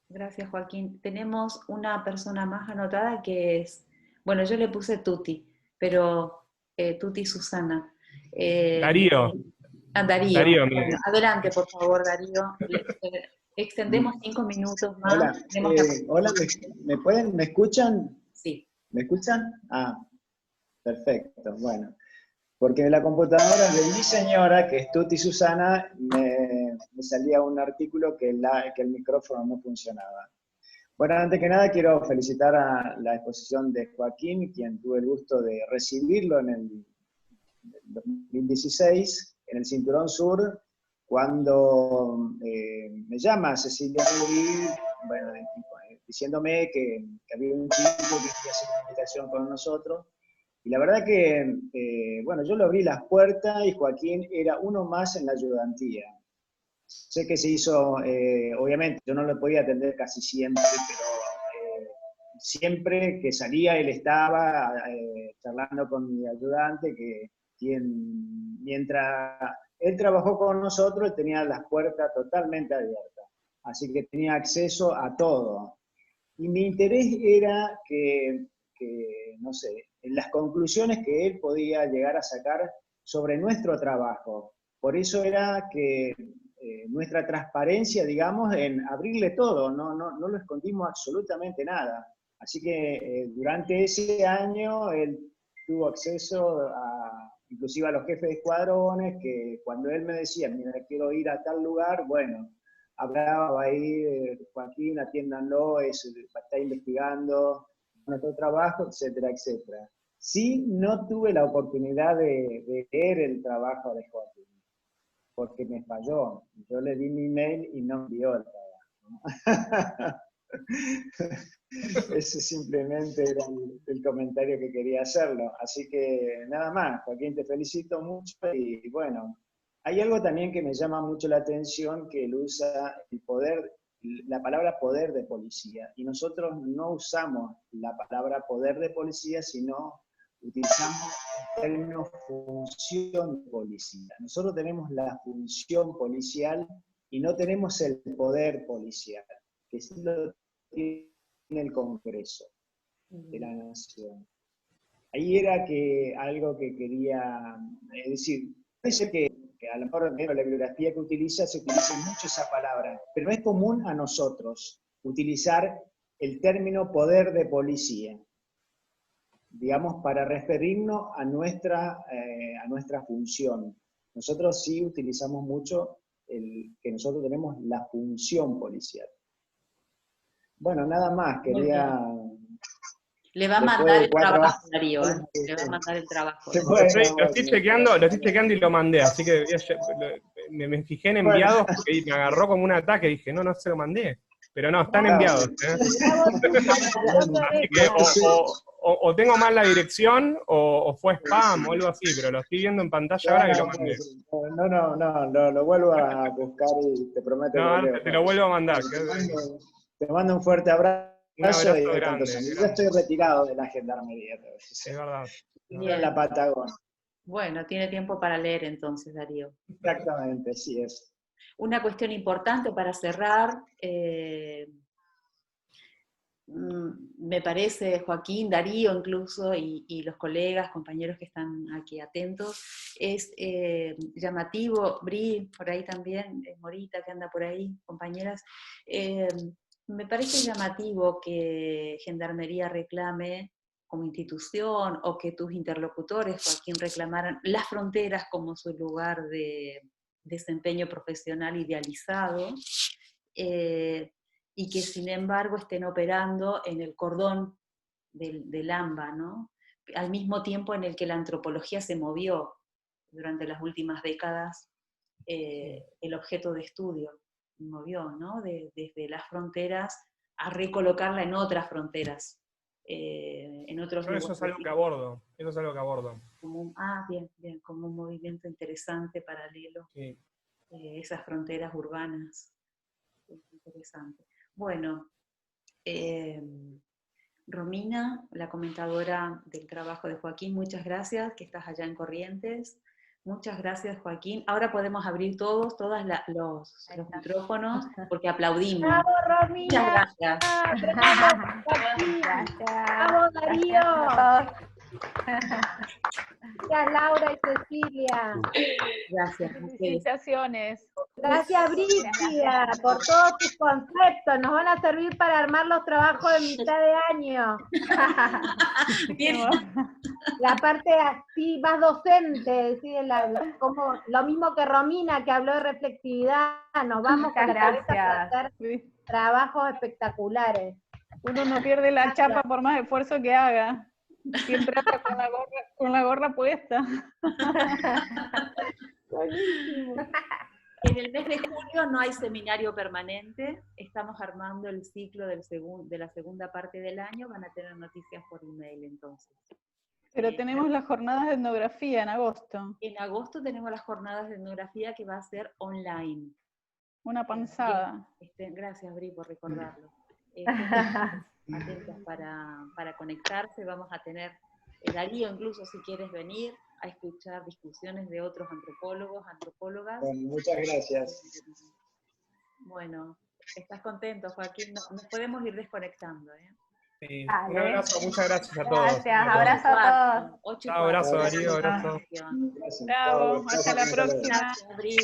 Gracias, Joaquín. Tenemos una persona más anotada que es, bueno, yo le puse Tuti, pero Tuti Susana. Darío. Darío. Bueno, adelante, por favor, Darío. Extendemos 5 minutos más. Hola, ¿me escuchan? Sí. ¿Me escuchan? Ah, perfecto, bueno. Porque de la computadora de mi señora, que es Tuti Susana, me salía un artículo que el micrófono no funcionaba. Bueno, antes que nada quiero felicitar a la exposición de Joaquín, quien tuve el gusto de recibirlo en el 2016, en el Cinturón Sur, cuando me llama Cecilia Rubí, bueno, diciéndome que había un chico que quería hacer una invitación con nosotros. Y la verdad que, bueno, yo le abrí las puertas y Joaquín era uno más en la ayudantía. Sé que se hizo, obviamente, yo no lo podía atender casi siempre, pero siempre que salía él estaba charlando con mi ayudante, mientras él trabajó con nosotros tenía las puertas totalmente abiertas. Así que tenía acceso a todo. Y mi interés era que no sé, en las conclusiones que él podía llegar a sacar sobre nuestro trabajo. Por eso era que nuestra transparencia, digamos, en abrirle todo, no lo escondimos absolutamente nada. Así que durante ese año él tuvo acceso inclusive a los jefes de escuadrones, que cuando él me decía, mira, quiero ir a tal lugar, bueno, hablaba, va a ir, Joaquín, atiéndanlo, está investigando nuestro trabajo, etcétera, etcétera. Sí, no tuve la oportunidad de leer el trabajo de Joaquín, porque me falló. Yo le di mi email y no envió el trabajo. Ese simplemente era el comentario que quería hacerlo. Así que nada más, Joaquín, te felicito mucho y bueno, hay algo también que me llama mucho la atención, que él usa el poder, la palabra poder de policía, y nosotros no usamos la palabra poder de policía, sino utilizamos el término función policial. Nosotros tenemos la función policial y no tenemos el poder policial, que sí lo tiene el Congreso de la Nación. Ahí era algo que quería decir. Parece que a lo mejor en la bibliografía que se utiliza mucho esa palabra, pero no es común a nosotros utilizar el término poder de policía, digamos, para referirnos a nuestra función. Nosotros sí utilizamos mucho que nosotros tenemos la función policial. Bueno, nada más, quería... Le va a mandar el trabajo, Darío, le va a mandar el trabajo. Lo estoy chequeando y lo mandé, así que me fijé en enviados porque me agarró como un ataque, dije, no se lo mandé. Pero no, están enviados. Así que o tengo mal la dirección o fue spam o algo así, pero lo estoy viendo en pantalla ahora que lo mandé. No, lo vuelvo a buscar y te prometo que te lo vuelvo a mandar. Te mando un fuerte abrazo. Un abrazo grande, Yo estoy retirado de la gendarmería. Es verdad. En la Patagonia. Bueno, tiene tiempo para leer entonces, Darío. Exactamente, sí es. Una cuestión importante para cerrar, me parece, Joaquín, Darío incluso, y los colegas, compañeros que están aquí atentos, es llamativo, Bri, por ahí también, Morita que anda por ahí, compañeras, me parece llamativo que Gendarmería reclame como institución, o que tus interlocutores, Joaquín, reclamaran las fronteras como su lugar de desempeño profesional idealizado, y que sin embargo estén operando en el cordón del AMBA, ¿no? Al mismo tiempo en el que la antropología se movió durante las últimas décadas, el objeto de estudio movió, ¿no? Desde las fronteras a recolocarla en otras fronteras, en otros lugares. Eso es algo que abordo, Bien, como un movimiento interesante, paralelo, sí. Esas fronteras urbanas, es interesante. Bueno, Romina, la comentadora del trabajo de Joaquín, muchas gracias, que estás allá en Corrientes. Muchas gracias, Joaquín. Ahora podemos abrir todos los micrófonos, porque aplaudimos. ¡Bravo, Romina! Muchas gracias. ¡Vamos, Darío! Gracias, Laura y Cecilia. Gracias. Felicitaciones. Gracias, Bricia, por todos tus conceptos. Nos van a servir para armar los trabajos de mitad de año. La parte así más docente, ¿sí? Como lo mismo que Romina, que habló de reflexividad. Nos vamos con la cabeza para hacer trabajos espectaculares. Uno no pierde la chapa por más esfuerzo que haga. Siempre anda con la gorra puesta. En el mes de julio no hay seminario permanente, estamos armando el ciclo de la segunda parte del año, van a tener noticias por email entonces. Pero tenemos las jornadas de etnografía en agosto. En agosto tenemos las jornadas de etnografía que va a ser online. Una panzada. Gracias, Bri, por recordarlo. Atentos para conectarse, vamos a tener, Darío, incluso si quieres venir a escuchar discusiones de otros antropólogos, antropólogas. Bueno, muchas gracias. Bueno, ¿estás contento, Joaquín? Nos podemos ir desconectando, ¿eh? Sí. Un abrazo, muchas gracias a todos. Gracias, abrazo a todos. Abrazo, Darío, abrazo. Bravo, hasta la próxima. Gracias, Bri.